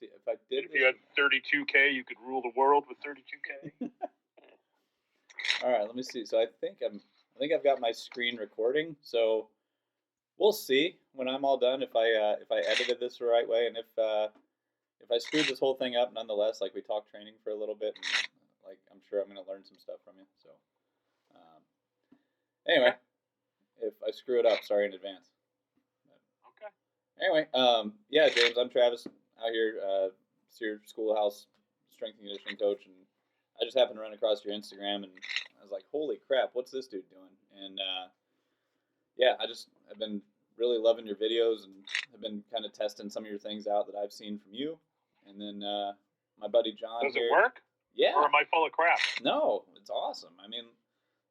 see if I did. If you had 32K, you could rule the world with 32K. All right, let me see. So I think I've got my screen recording. So we'll see when I'm all done if I edited this the right way, and if I screwed this whole thing up. Nonetheless, like, we talked training for a little bit, and like, I'm sure I'm going to learn some stuff from you. So anyway, if I screw it up, sorry in advance. Okay. Anyway, yeah, James, I'm Travis out here, your schoolhouse strength and conditioning coach, and I just happened to run across your Instagram, and I was like, holy crap, what's this dude doing? And yeah, I've been really loving your videos, and have been kind of testing some of your things out that I've seen from you. And then my buddy John. Does it work? Yeah. Or am I full of crap? No, it's awesome. I mean,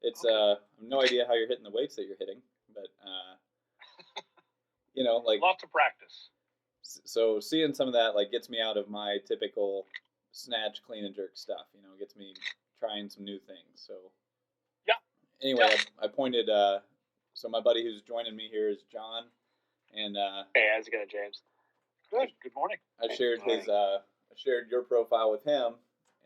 it's okay. I have no idea how you're hitting the weights that you're hitting, but you know, like, lots of practice. So seeing some of that, like, gets me out of my typical snatch, clean and jerk stuff. You know, gets me trying some new things. So yeah. Anyway, yeah. I pointed. So my buddy who's joining me here is John, and hey, how's it going, James? Good. Good morning. I shared his. I shared your profile with him,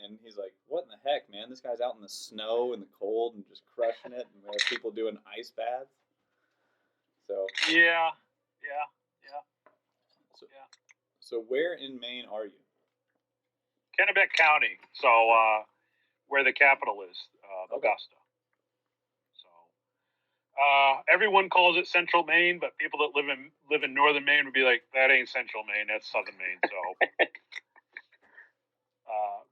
and he's like, "What in the heck, man? This guy's out in the snow and the cold and just crushing it, and we have people doing ice baths." So yeah. So where in Maine are you? Kennebec County. So where the capital is, Augusta. So everyone calls it Central Maine, but people that live in Northern Maine would be like, that ain't Central Maine, that's Southern Maine. So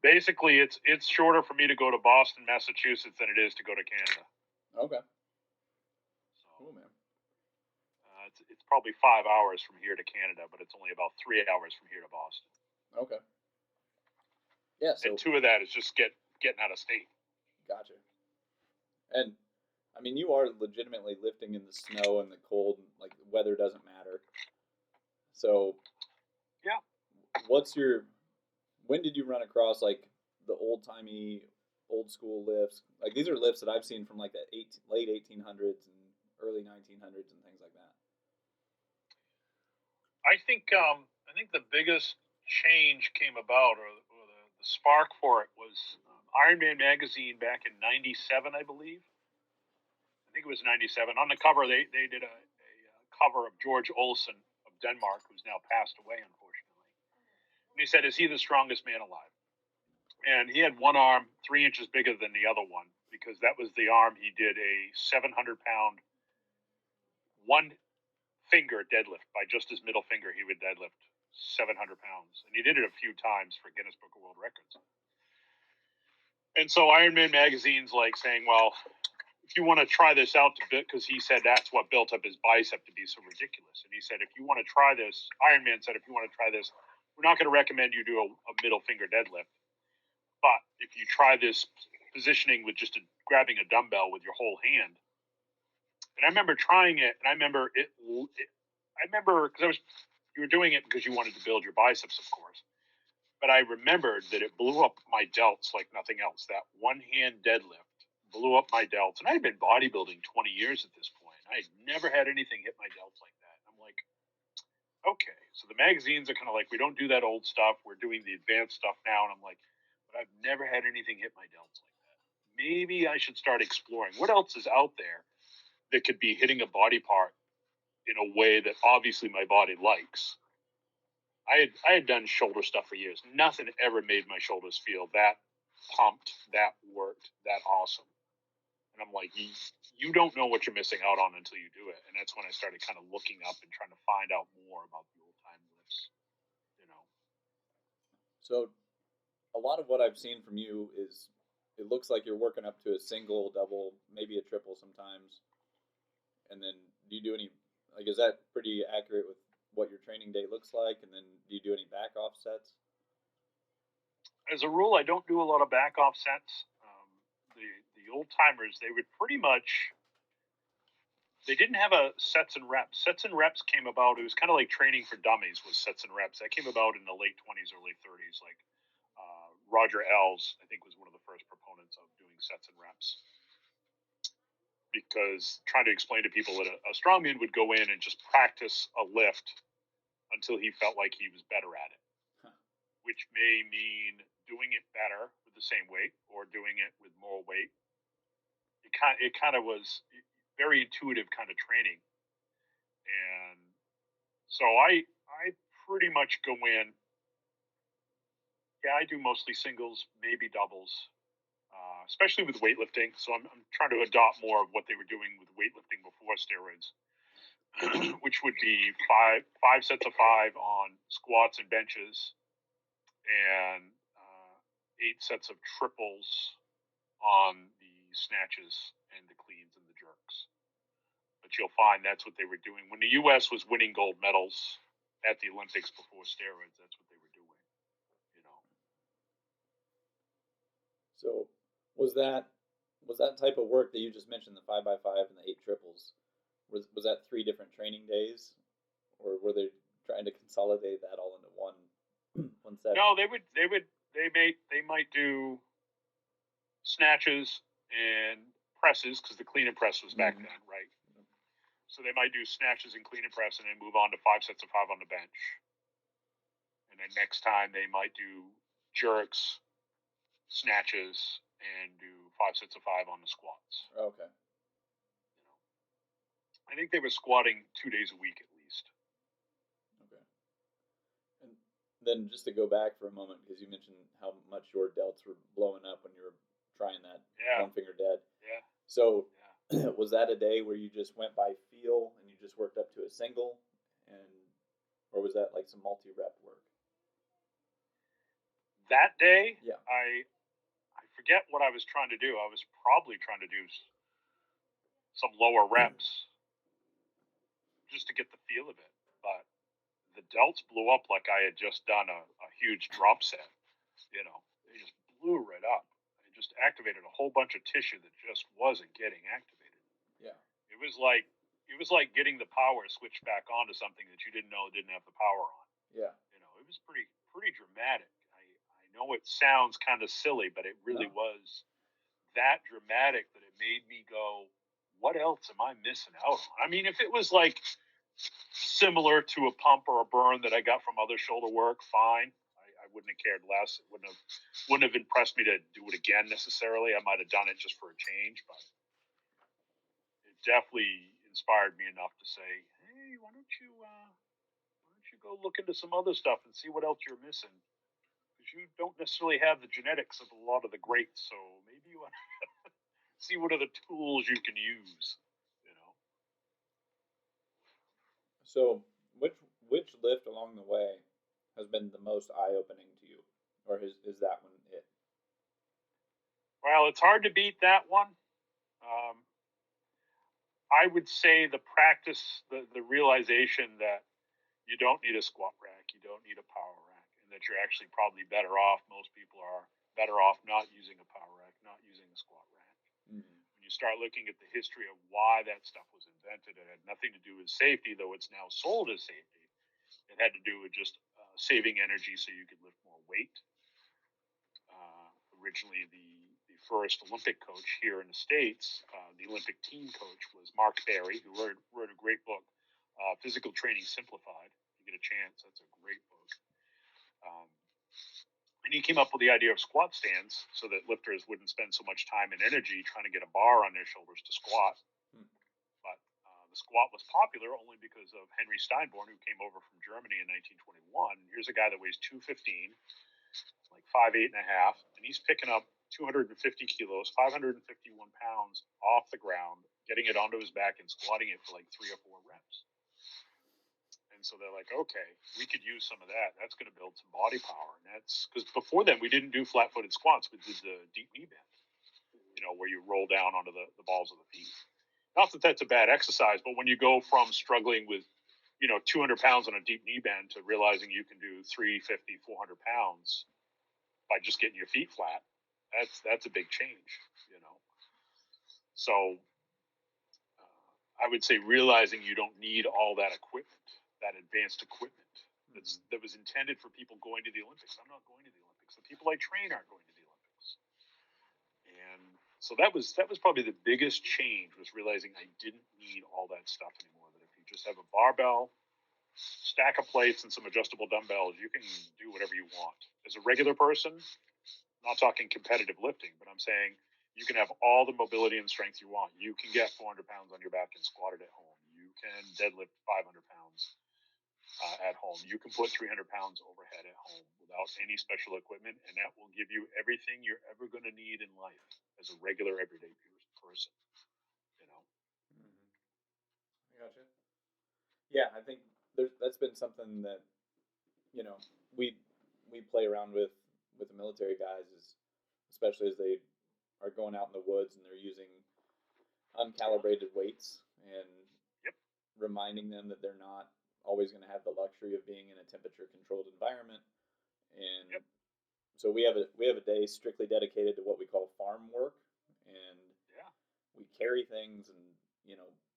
basically, it's shorter for me to go to Boston, Massachusetts, than it is to go to Canada. Okay. So, cool, man. It's probably 5 hours from here to Canada, but it's only about 3 hours from here to Boston. Okay. Yeah. So, and 2 of that is just getting out of state. Gotcha. And I mean, you are legitimately lifting in the snow and the cold, and like, the weather doesn't matter. So yeah. When did you run across like the old-timey, old school lifts? Like, these are lifts that I've seen from like the late 1800s and early 1900s and things like that. I think the biggest change came about, or the spark for it, was Ironman magazine back in '97, I believe. I think it was '97. On the cover, they did a cover of George Olsen of Denmark, who's now passed away, unfortunately. And he said, "Is he the strongest man alive?" And he had one arm 3 inches bigger than the other one, because that was the arm he did a 700-pound one finger deadlift. By just his middle finger, he would deadlift 700 pounds, and he did it a few times for Guinness Book of World Records. And so Ironman magazine's like saying, well, if you want to try this out because he said that's what built up his bicep to be so ridiculous. And he said, if you want to try this, Ironman said, if you want to try this, we're not going to recommend you do a middle finger deadlift, but if you try this positioning with just grabbing a dumbbell with your whole hand. And I remember trying it, and I remember because you were doing it because you wanted to build your biceps, of course. But I remembered that it blew up my delts like nothing else. That one-hand deadlift blew up my delts. And I had been bodybuilding 20 years at this point. I had never had anything hit my delts like that. I'm like, okay. So the magazines are kind of like, we don't do that old stuff. We're doing the advanced stuff now. And I'm like, but I've never had anything hit my delts like that. Maybe I should start exploring what else is out there that could be hitting a body part in a way that obviously my body likes. I had done shoulder stuff for years. Nothing ever made my shoulders feel that pumped, that worked, that awesome. And I'm like, you don't know what you're missing out on until you do it. And that's when I started kind of looking up and trying to find out more about the old time lifts, you know. So a lot of what I've seen from you is, it looks like you're working up to a single, double, maybe a triple sometimes. And then do you do any, like, is that pretty accurate with what your training day looks like? And then do you do any back off sets? As a rule, I don't do a lot of back off sets. The old timers, they would pretty much, they didn't have a sets and reps. Sets and reps came about, it was kind of like training for dummies was sets and reps. That came about in the late 20s, early 30s. Like Roger Ells, I think, was one of the first proponents of doing sets and reps. Because trying to explain to people that a strongman would go in and just practice a lift until he felt like he was better at it. Huh. which may mean doing it better with the same weight or doing it with more weight. It kind of was very intuitive kind of training, and so I pretty much go in. Yeah, I do mostly singles, maybe doubles, especially with weightlifting. So I'm trying to adopt more of what they were doing with weightlifting before steroids, which would be five sets of five on squats and benches, and 8 sets of triples on the snatches and the cleans and the jerks. But you'll find that's what they were doing when the U.S. was winning gold medals at the Olympics before steroids. That's what they were doing. You know. So was that type of work that you just mentioned, the 5x5 and the 8 triples? Was that 3 different training days, or were they trying to consolidate that all into one session? No, they might do snatches and presses because the clean and press was back then, right? So they might do snatches and clean and press and then move on to 5 sets of 5 on the bench. And then next time they might do jerks, snatches, and do 5 sets of 5 on the squats. Okay. You know, I think they were squatting 2 days a week at least. Okay. And then just to go back for a moment, because you mentioned how much your delts were blowing up when you were trying that one finger dead. Yeah. So was that a day where you just went by feel and you just worked up to a single, or was that like some multi-rep work? That day, yeah. I forget what I was trying to do. I was probably trying to do some lower reps just to get the feel of it. But the delts blew up like I had just done a huge drop set. You know, they just blew right up. It just activated a whole bunch of tissue that just wasn't getting activated. Yeah. It was like getting the power switched back onto something that you didn't know didn't have the power on. Yeah. You know, it was pretty dramatic. I know it sounds kind of silly, but it really was that dramatic that it made me go, what else am I missing out on? I mean, if it was like similar to a pump or a burn that I got from other shoulder work, fine. I wouldn't have cared less. It wouldn't have impressed me to do it again necessarily. I might have done it just for a change, but it definitely inspired me enough to say, hey, why don't you go look into some other stuff and see what else you're missing? Because you don't necessarily have the genetics of a lot of the greats, so maybe you want to see what are the tools you can use. You know. So which lift along the way has been the most eye-opening to you, or is that one it? Well, it's hard to beat that one. I would say the practice, the realization that you don't need a squat rack, you don't need a power rack, and that you're actually probably better off. Most people are better off not using a power rack, not using a squat rack. Mm-hmm. When you start looking at the history of why that stuff was invented, it had nothing to do with safety, though it's now sold as safety. It had to do with just saving energy so you could lift more weight. Originally, the first Olympic coach here in the States, the Olympic team coach, was Mark Barry, who wrote a great book, Physical Training Simplified. If you get a chance, that's a great book. And he came up with the idea of squat stands so that lifters wouldn't spend so much time and energy trying to get a bar on their shoulders to squat. But the squat was popular only because of Henry Steinborn, who came over from Germany in 1921. Here's a guy that weighs 215, like 5'8" and a half, and he's picking up 250 kilos, 551 pounds off the ground, getting it onto his back and squatting it for like 3 or 4 reps. And so they're like, okay, we could use some of that. That's going to build some body power. And that's because before then we didn't do flat-footed squats. We did the deep knee bend, you know, where you roll down onto the balls of the feet. Not that that's a bad exercise, but when you go from struggling with, 200 pounds on a deep knee bend to realizing you can do 350, 400 pounds by just getting your feet flat, that's a big change, So I would say realizing you don't need all that equipment, that advanced equipment that was intended for people going to the Olympics. I'm not going to the Olympics. The people I train aren't going to the Olympics. And so that was probably the biggest change, was realizing I didn't need all that stuff anymore. That if you just have a barbell stack of plates and some adjustable dumbbells, you can do whatever you want. As a regular person, I'm not talking competitive lifting, but I'm saying you can have all the mobility and strength you want. You can get 400 pounds on your back and squat it at home. You can deadlift 500 pounds at home. You can put 300 pounds overhead at home without any special equipment, and that will give you everything you're ever going to need in life as a regular, everyday person. You know. Mm-hmm. I gotcha. Yeah, I think that's been something that you know we we play around with the military guys, is especially as they are going out in the woods and they're using uncalibrated weights, and Yep. reminding them that they're not always going to have the luxury of being in a temperature controlled environment. And Yep. so we have a day strictly dedicated to what we call farm work, and Yeah. we carry things, and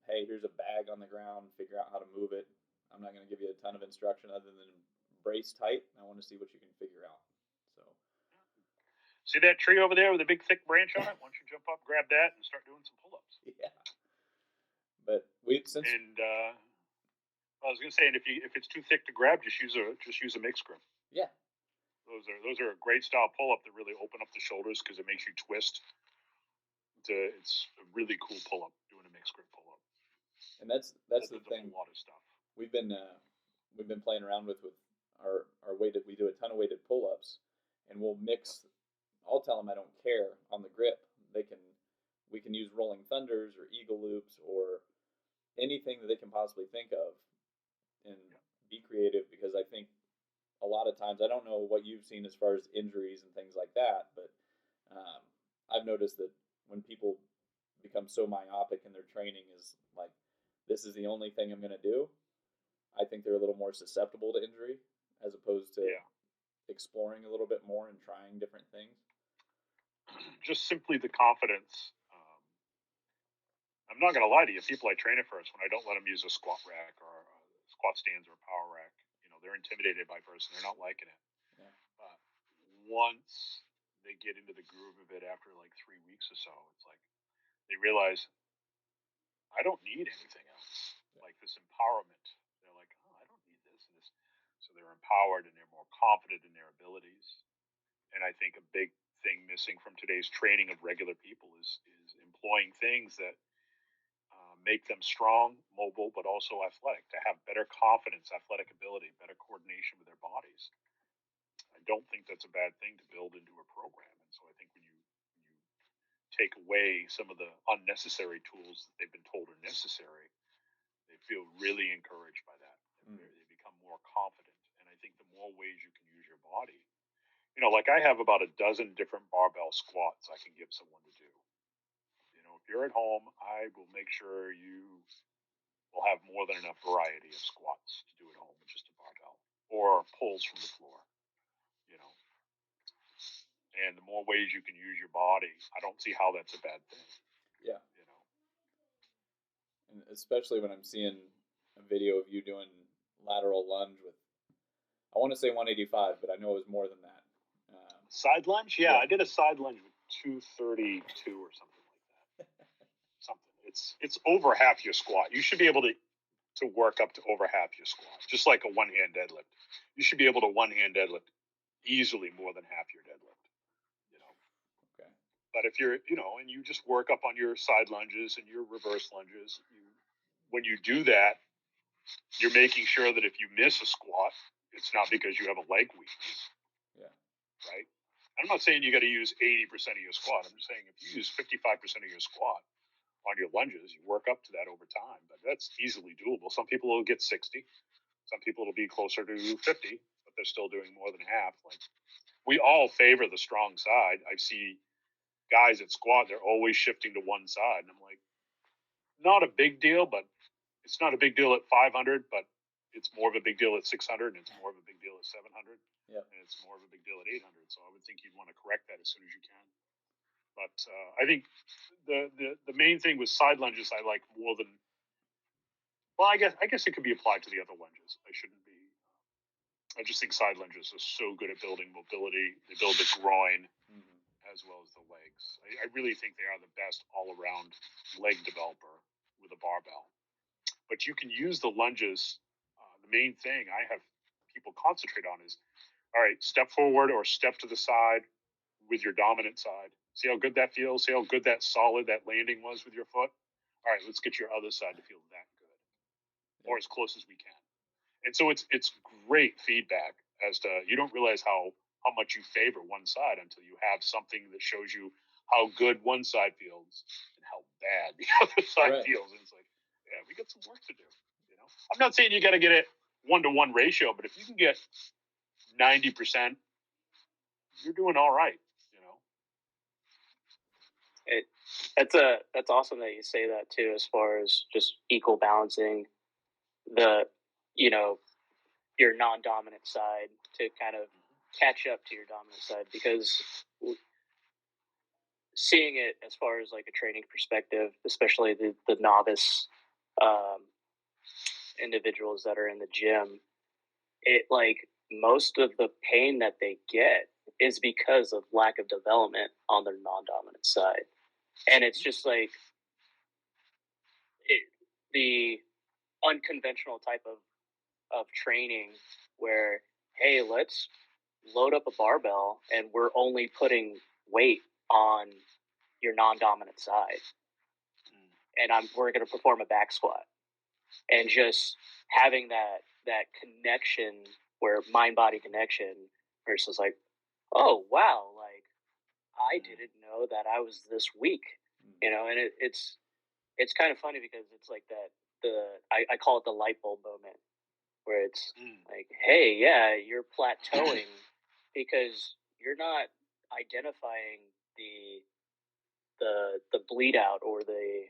hey, here's a bag on the ground, figure out how to move it. I'm not going to give you a ton of instruction other than brace tight. I want to see what you can figure out. So See that tree over there with a big thick branch on it? Why don't you jump up, grab that, and start doing some pull-ups? yeah, but we since And I was going to say, and if it's too thick to grab, just use a mix grip. yeah. Those are a great style pull-up that really open up the shoulders because it makes you twist. It's a really cool pull-up doing a mix grip pull-up. And that's the Opens up thing. a lot of stuff. We've been playing around with our weighted. We do a ton of weighted pull ups, and we'll mix. I'll tell them I don't care on the grip. We can use rolling thunders or eagle loops or anything that they can possibly think of, and be creative, because I think a lot of times, I don't know what you've seen as far as injuries and things like that, but I've noticed that when people become so myopic in their training, is like, this is the only thing I'm going to do. I think they're a little more susceptible to injury as opposed to exploring a little bit more and trying different things. Just simply the confidence. I'm not going to lie to you. People I train at first, when I don't let them use a squat rack or squat stands or a power rack, they're intimidated by first and they're not liking it. Yeah. But once they get into the groove of it after like 3 weeks or so, it's like they realize I don't need anything else. Yeah. Like this empowerment. They're like, oh, I don't need this and this. So they're empowered and they're more confident in their abilities. And I think a big thing missing from today's training of regular people is employing things that make them strong, mobile, but also athletic, to have better confidence, athletic ability, better coordination with their bodies. I don't think that's a bad thing to build into a program. And so I think when you take away some of the unnecessary tools that they've been told are necessary, they feel really encouraged by that. They become more confident. And I think the more ways you can use your body, like I have about a dozen different barbell squats I can give someone to do. If you're at home, I will make sure you will have more than enough variety of squats to do at home with just a barbell or pulls from the floor. And the more ways you can use your body, I don't see how that's a bad thing. Yeah. And especially when I'm seeing a video of you doing lateral lunge with, I want to say 185, but I know it was more than that. Side lunge? Yeah, I did a side lunge with 232 or something like that. Something. It's over half your squat. You should be able to work up to over half your squat, just like a one-hand deadlift. You should be able to one-hand deadlift easily more than half your deadlift. Okay. But if you're, and you just work up on your side lunges and your reverse lunges, when you do that, you're making sure that if you miss a squat, it's not because you have a leg weakness. Yeah. Right? I'm not saying you got to use 80% of your squat. I'm just saying if you use 55% of your squat on your lunges, you work up to that over time. But that's easily doable. Some people will get 60. Some people will be closer to 50, but they're still doing more than half. Like, we all favor the strong side. I see guys at squat, they're always shifting to one side. And I'm like, not a big deal, but it's not a big deal at 500, but it's more of a big deal at 600, and it's more of a big deal at 700. Yep. And it's more of a big deal at 800. So I would think you'd want to correct that as soon as you can. But I think the main thing with side lunges I like more than, well, I guess it could be applied to the other lunges. I just think side lunges are so good at building mobility. They build the groin as well as the legs. I really think they are the best all-around leg developer with a barbell. But you can use the lunges. the main thing I have people concentrate on is, all right, step forward or step to the side with your dominant side. See how good that feels? See how good that solid that landing was with your foot? All right, let's get your other side to feel that good, or as close as we can. And so it's great feedback as to you don't realize how much you favor one side until you have something that shows you how good one side feels and how bad the other side feels. And it's like, yeah, we got some work to do. You know, I'm not saying you got to get it 1-to-1 ratio, but if you can get 90%, you're doing all right. You know, that's awesome that you say that too, as far as just equal balancing the, you know, your non-dominant side to kind of catch up to your dominant side, because seeing it as far as like a training perspective, especially the novice individuals that are in the gym, it like most of the pain that they get is because of lack of development on their non-dominant side. And it's just like the unconventional type of training where, hey, let's load up a barbell and we're only putting weight on your non-dominant side. And we're going to perform a back squat. And just having that connection, where mind-body connection, versus like, oh, wow, like I didn't know that I was this weak, you know. And it's kind of funny because it's like I call it the light bulb moment, where it's like, hey, yeah, you're plateauing because you're not identifying the bleed out or the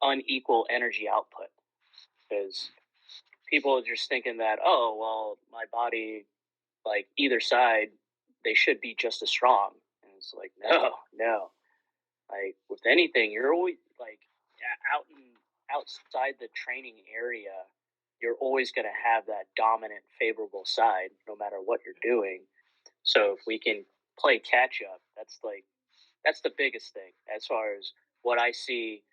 unequal energy output, because people are just thinking that, oh, well, my body, like either side, they should be just as strong. And it's like, no. Like with anything, you're always like outside the training area, you're always going to have that dominant, favorable side, no matter what you're doing. So if we can play catch up, that's the biggest thing as far as what I see.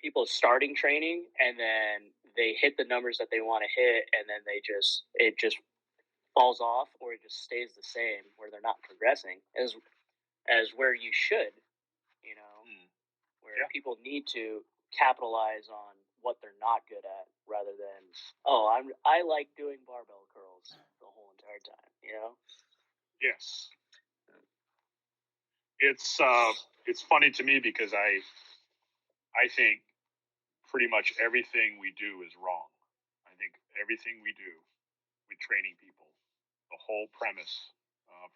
People starting training and then they hit the numbers that they want to hit, and then it just falls off, or it just stays the same, where they're not progressing as where you should, you know, where people need to capitalize on what they're not good at, rather than, oh, I like doing barbell curls the whole entire time, you know. Yes, it's funny to me because I think pretty much everything we do is wrong. I think everything we do with training people, the whole premise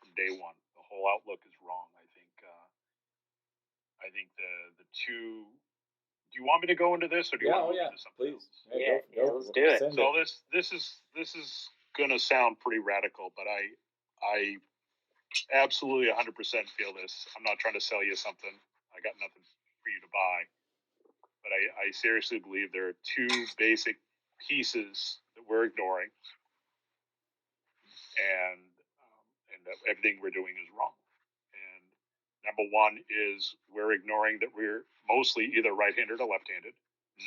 from day one, the whole outlook is wrong. I think the two. Do you want me to go into this, or do you want to move into something else? Yeah, let's do it. So this is gonna sound pretty radical, but I absolutely 100% feel this. I'm not trying to sell you something. I got nothing for you to buy. But I seriously believe there are two basic pieces that we're ignoring, and that everything we're doing is wrong. And number one is we're ignoring that we're mostly either right-handed or left-handed.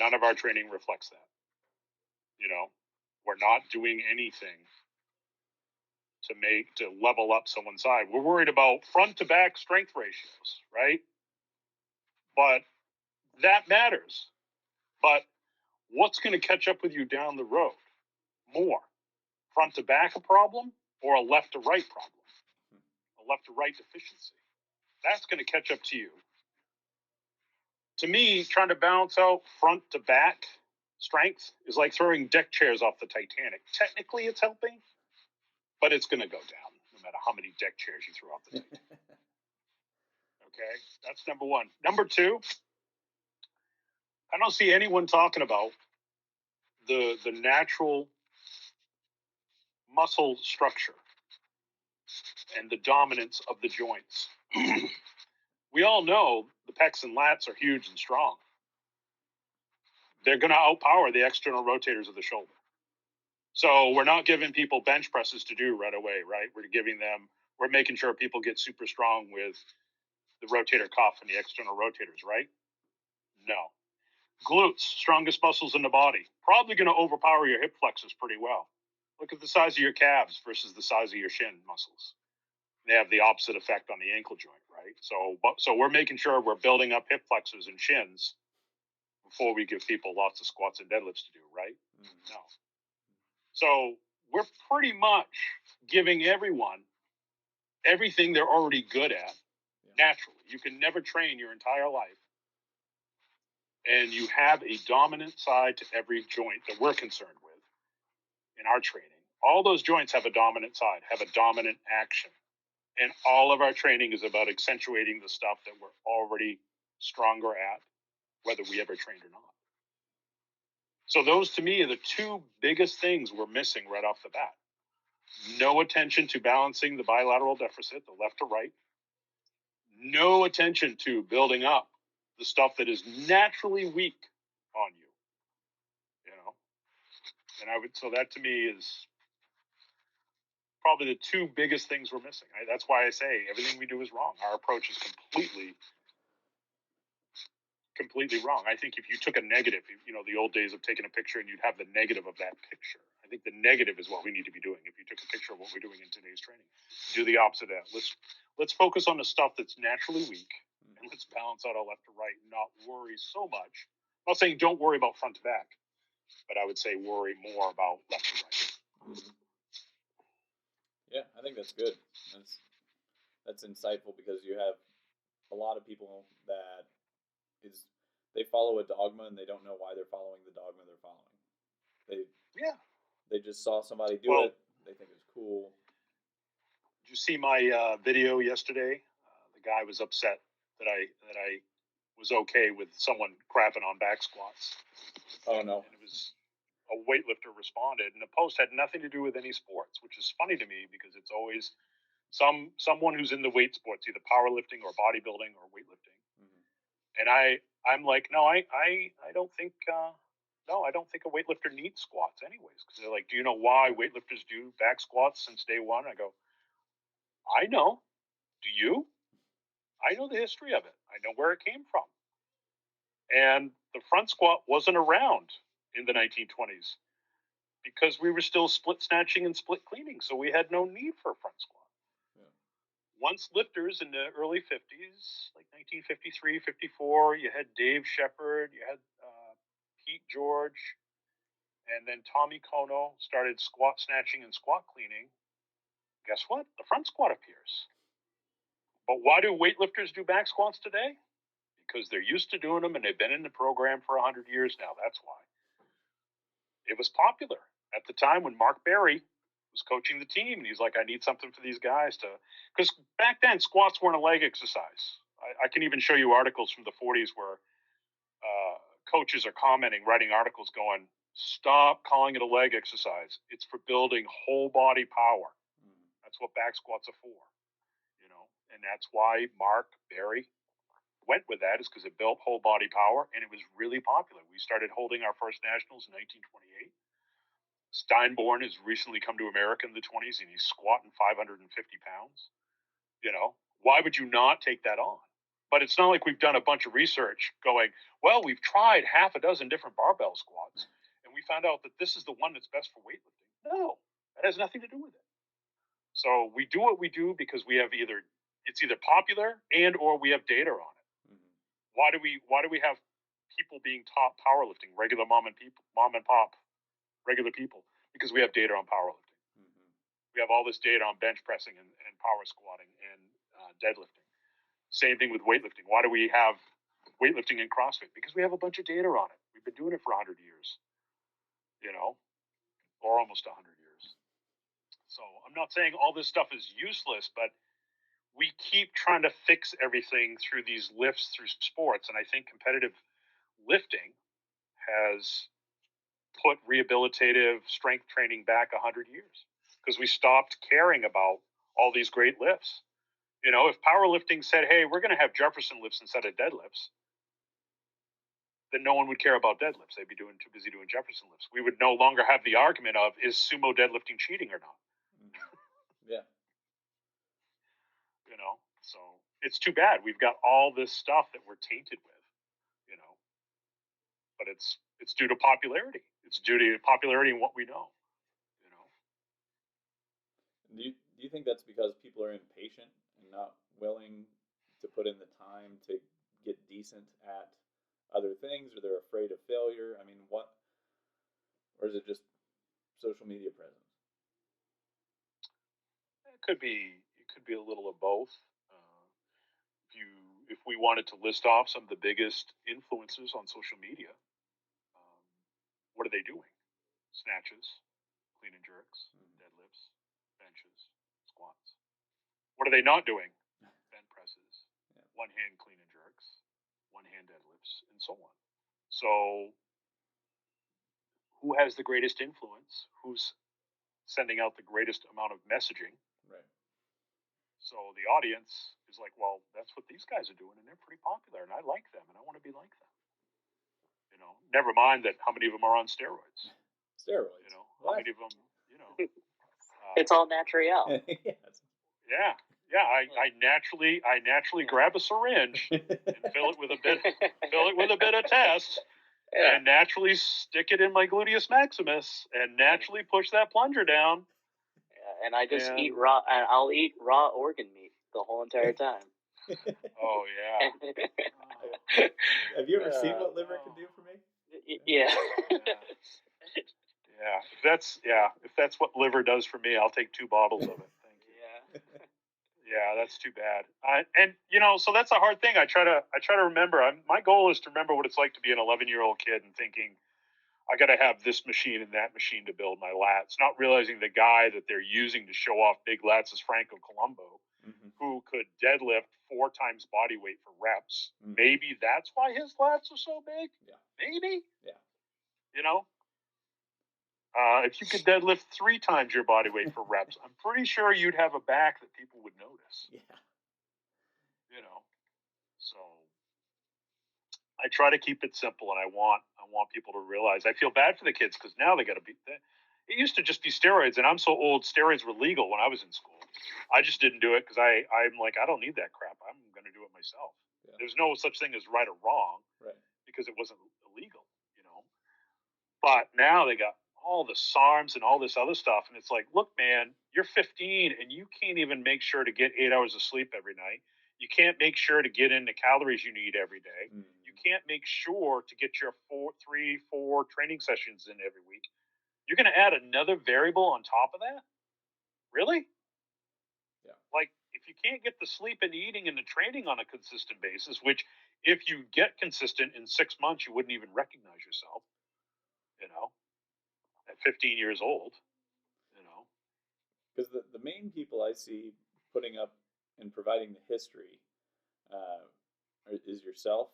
None of our training reflects that. You know, we're not doing anything to level up someone's side. We're worried about front to back strength ratios, right? But that matters. But what's going to catch up with you down the road more? Front to back a problem, or a left to right problem? A left to right deficiency. That's going to catch up to you. To me, trying to balance out front to back strength is like throwing deck chairs off the Titanic. Technically, it's helping, but it's going to go down no matter how many deck chairs you throw off the Titanic. Okay, that's number one. Number two, I don't see anyone talking about the natural muscle structure and the dominance of the joints. We all know the pecs and lats are huge and strong. They're going to outpower the external rotators of the shoulder. So we're not giving people bench presses to do right away, right? We're making sure people get super strong with the rotator cuff and the external rotators, right? No. Glutes, strongest muscles in the body. Probably going to overpower your hip flexors pretty well. Look at the size of your calves versus the size of your shin muscles. They have the opposite effect on the ankle joint, right? So we're making sure we're building up hip flexors and shins before we give people lots of squats and deadlifts to do, right? No. So we're pretty much giving everyone everything they're already good at naturally. You can never train your entire life, and you have a dominant side to every joint that we're concerned with in our training. All those joints have a dominant side, have a dominant action. And all of our training is about accentuating the stuff that we're already stronger at, whether we ever trained or not. So those, to me, are the two biggest things we're missing right off the bat. No attention to balancing the bilateral deficit, the left to right. No attention to building up the stuff that is naturally weak on you. So that to me is probably the two biggest things we're missing. That's why I say everything we do is wrong. Our approach is completely wrong. I think if you took a negative, the old days of taking a picture and you'd have the negative of that picture. I think the negative is what we need to be doing. If you took a picture of what we're doing in today's training, do the opposite of that. Let's focus on the stuff that's naturally weak, and let's balance out our left to right and not worry so much. I'm not saying don't worry about front to back, but I would say worry more about left to right. Yeah, I think that's good. That's insightful, because you have a lot of people that they follow a dogma and they don't know why they're following the dogma they're following. They just saw somebody do it. They think it's cool. Did you see my video yesterday? The guy was upset that I was okay with someone crapping on back squats. Oh no! And it was a weightlifter responded, and the post had nothing to do with any sports, which is funny to me because it's always someone who's in the weight sports, either powerlifting or bodybuilding or weightlifting. And I'm like, no, I don't think I don't think a weightlifter needs squats anyways, because they're like, do you know why weightlifters do back squats since day one? I go, I know. Do you? I know the history of it. I know where it came from. And the front squat wasn't around in the 1920s because we were still split snatching and split cleaning, so we had no need for a front squat. Once lifters in the early 50s, like 1953, 54, you had Dave Shepard, you had Pete George, and then Tommy Kono started squat snatching and squat cleaning. Guess what? The front squat appears. But why do weightlifters do back squats today? Because they're used to doing them and they've been in the program for 100 years now. That's why. It was popular at the time when Mark Berry was coaching the team, and he's like, I need something for these guys to, because back then squats weren't a leg exercise. I can even show you articles from the 40s where coaches are commenting, writing articles going, stop calling it a leg exercise. It's for building whole body power. That's what back squats are for, and that's why Mark Berry went with that, is because it built whole body power, and it was really popular. We started holding our first nationals in 1928. Steinborn has recently come to America in the 20s, and he's squatting 550 pounds. Why would you not take that on? But it's not like we've done a bunch of research going, well, we've tried half a dozen different barbell squats, and we found out that this is the one that's best for weightlifting. No, that has nothing to do with it. So we do what we do because we have it's either popular and or we have data on it. Why do we have people being taught powerlifting, regular mom and pop, regular people? Because we have data on powerlifting. We have all this data on bench pressing and power squatting and deadlifting. Same thing with weightlifting. Why do we have weightlifting and CrossFit? Because we have a bunch of data on it. We've been doing it for 100 years, or almost 100 years. So I'm not saying all this stuff is useless, but we keep trying to fix everything through these lifts through sports. And I think competitive lifting has put rehabilitative strength training back 100 years because we stopped caring about all these great lifts. If powerlifting said, hey, we're going to have Jefferson lifts instead of deadlifts, then no one would care about deadlifts. They'd be too busy doing Jefferson lifts. We would no longer have the argument of, is sumo deadlifting cheating or not? Yeah. So it's too bad. We've got all this stuff that we're tainted with, but it's due to popularity. It's due to popularity in what we know. You know, Do you think that's because people are impatient and not willing to put in the time to get decent at other things, or they're afraid of failure? I mean, or is it just social media presence? it could be a little of both. If we wanted to list off some of the biggest influencers on social media, um, what are they doing? Snatches, clean and jerks, deadlifts, benches, squats. What are they not doing? Bent presses, one hand clean and jerks, one hand deadlifts, and so on. So, who has the greatest influence? Who's sending out the greatest amount of messaging? Right. So the audience is like, well, that's what these guys are doing, and they're pretty popular, and I like them, and I want to be like them. You know, never mind that how many of them are on steroids. Steroids. You know, how many of them? You know, it's all natural. Yes. Yeah, yeah. I naturally grab a syringe and fill it with a bit of test, and naturally stick it in my gluteus maximus, and naturally push that plunger down. And I just eat raw. I'll eat raw organ meat the whole entire time. Oh yeah. Have you ever seen what liver can do for me? Yeah. Yeah. If that's what liver does for me, I'll take 2 bottles of it. Thank you. Yeah. Yeah, that's too bad. And you know, so that's a hard thing. I try to remember. My goal is to remember what it's like to be an 11-year-old kid and thinking, I got to have this machine and that machine to build my lats, not realizing the guy that they're using to show off big lats is Franco Columbu, who could deadlift 4 times body weight for reps. Maybe that's why his lats are so big. Yeah. Maybe. Yeah. You know, if you could deadlift 3 times your body weight for reps, I'm pretty sure you'd have a back that people would notice. Yeah. You know, so I try to keep it simple, and I want people to realize. I feel bad for the kids because now they got to be. It used to just be steroids, and I'm so old. Steroids were legal when I was in school. I just didn't do it because I'm like, I don't need that crap. I'm going to do it myself. Yeah. There's no such thing as right or wrong, right? Because it wasn't illegal, you know. But now they got all the SARMs and all this other stuff, and it's like, look, man, you're 15 and you can't even make sure to get 8 hours of sleep every night. You can't make sure to get in the calories you need every day. You can't make sure to get your 4 training sessions in every week. You're going to add another variable on top of that? Really? Yeah. Like, if you can't get the sleep and the eating and the training on a consistent basis, which if you get consistent in 6 months, you wouldn't even recognize yourself, you know, at 15 years old, you know. Because the main people I see putting up and providing the history is yourself,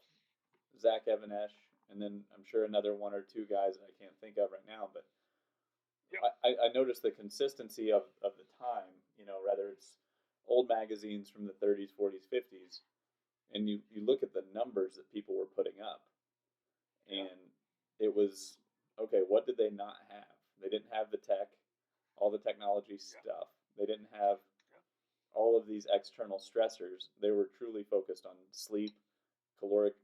Zach Evanesh, and then I'm sure another 1 or 2 guys that I can't think of right now. But yeah. I noticed the consistency of the time, you know, whether it's old magazines from the 30s, 40s, 50s, and you look at the numbers that people were putting up, and it was, okay, what did they not have? They didn't have the tech, all the technology stuff. They didn't have all of these external stressors. They were truly focused on sleep, caloric,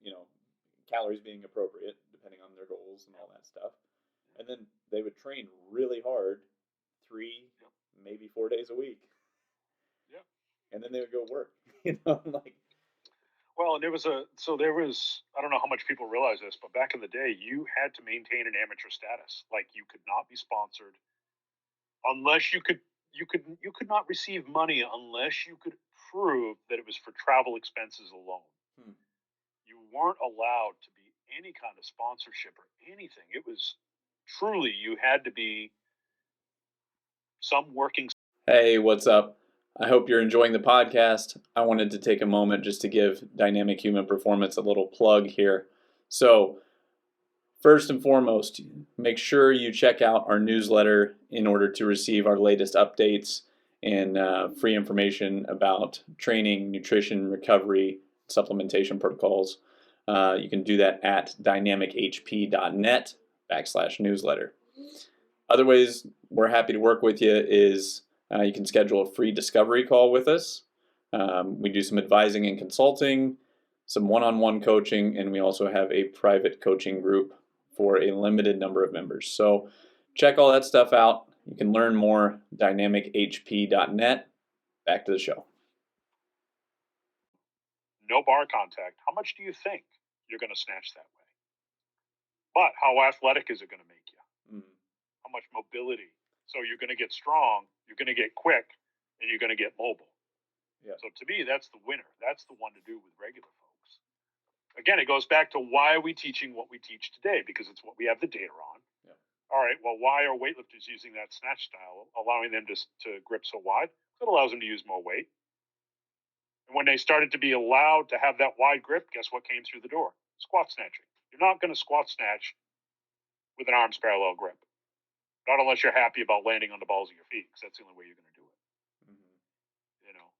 you know, calories being appropriate depending on their goals and all that stuff. And then they would train really hard 3, maybe 4 days a week. Yeah. And then they would go work, you know, like. Well, and there was, I don't know how much people realize this, but back in the day, you had to maintain an amateur status. Like, you could not be sponsored unless you could not receive money unless you could prove that it was for travel expenses alone. You weren't allowed to be any kind of sponsorship or anything. It was truly, you had to be some working. Hey, what's up? I hope you're enjoying the podcast. I wanted to take a moment just to give Dynamic Human Performance a little plug here. So, first and foremost, make sure you check out our newsletter in order to receive our latest updates and free information about training, nutrition, recovery, supplementation protocols. You can do that at dynamichp.net/newsletter. Other ways we're happy to work with you is you can schedule a free discovery call with us. We do some advising and consulting. some one-on-one coaching, and we also have a private coaching group for a limited number of members. So check all that stuff out. You can learn more, dynamichp.net. Back to the show. No bar contact. How much do you think you're going to snatch that way? But how athletic is it going to make you? Mm. How much mobility? So you're going to get strong, you're going to get quick, and you're going to get mobile. Yeah. So to me, that's the winner. That's the one to do with regular folks. Again, it goes back to why are we teaching what we teach today? Because it's what we have the data on. Yeah. All right, well, why are weightlifters using that snatch style, allowing them to grip so wide? It allows them to use more weight. And when they started to be allowed to have that wide grip, guess what came through the door? Squat snatching. You're not going to squat snatch with an arms parallel grip. Not unless you're happy about landing on the balls of your feet, because that's the only way you're going to do it. Mm-hmm. You know.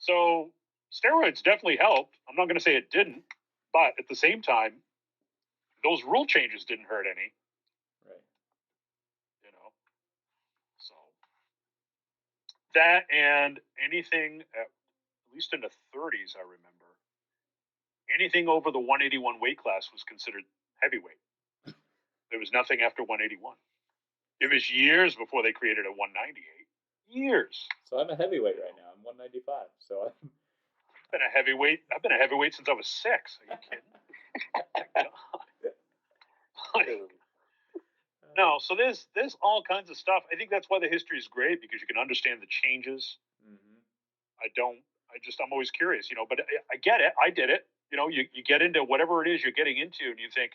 So steroids definitely helped. I'm not going to say it didn't, but at the same time, those rule changes didn't hurt any. Right. You know. So that and anything at least in the 30s, I remember, anything over the 181 weight class was considered heavyweight. There was nothing after 181. It was years before they created a 198. Years. So I'm a heavyweight right now. I'm 195. So I've been a heavyweight since I was 6. Are you kidding? No, so there's all kinds of stuff. I think that's why the history is great, because you can understand the changes. Mm-hmm. I'm always curious, but I get it. I did it. You get into whatever it is you're getting into, and you think,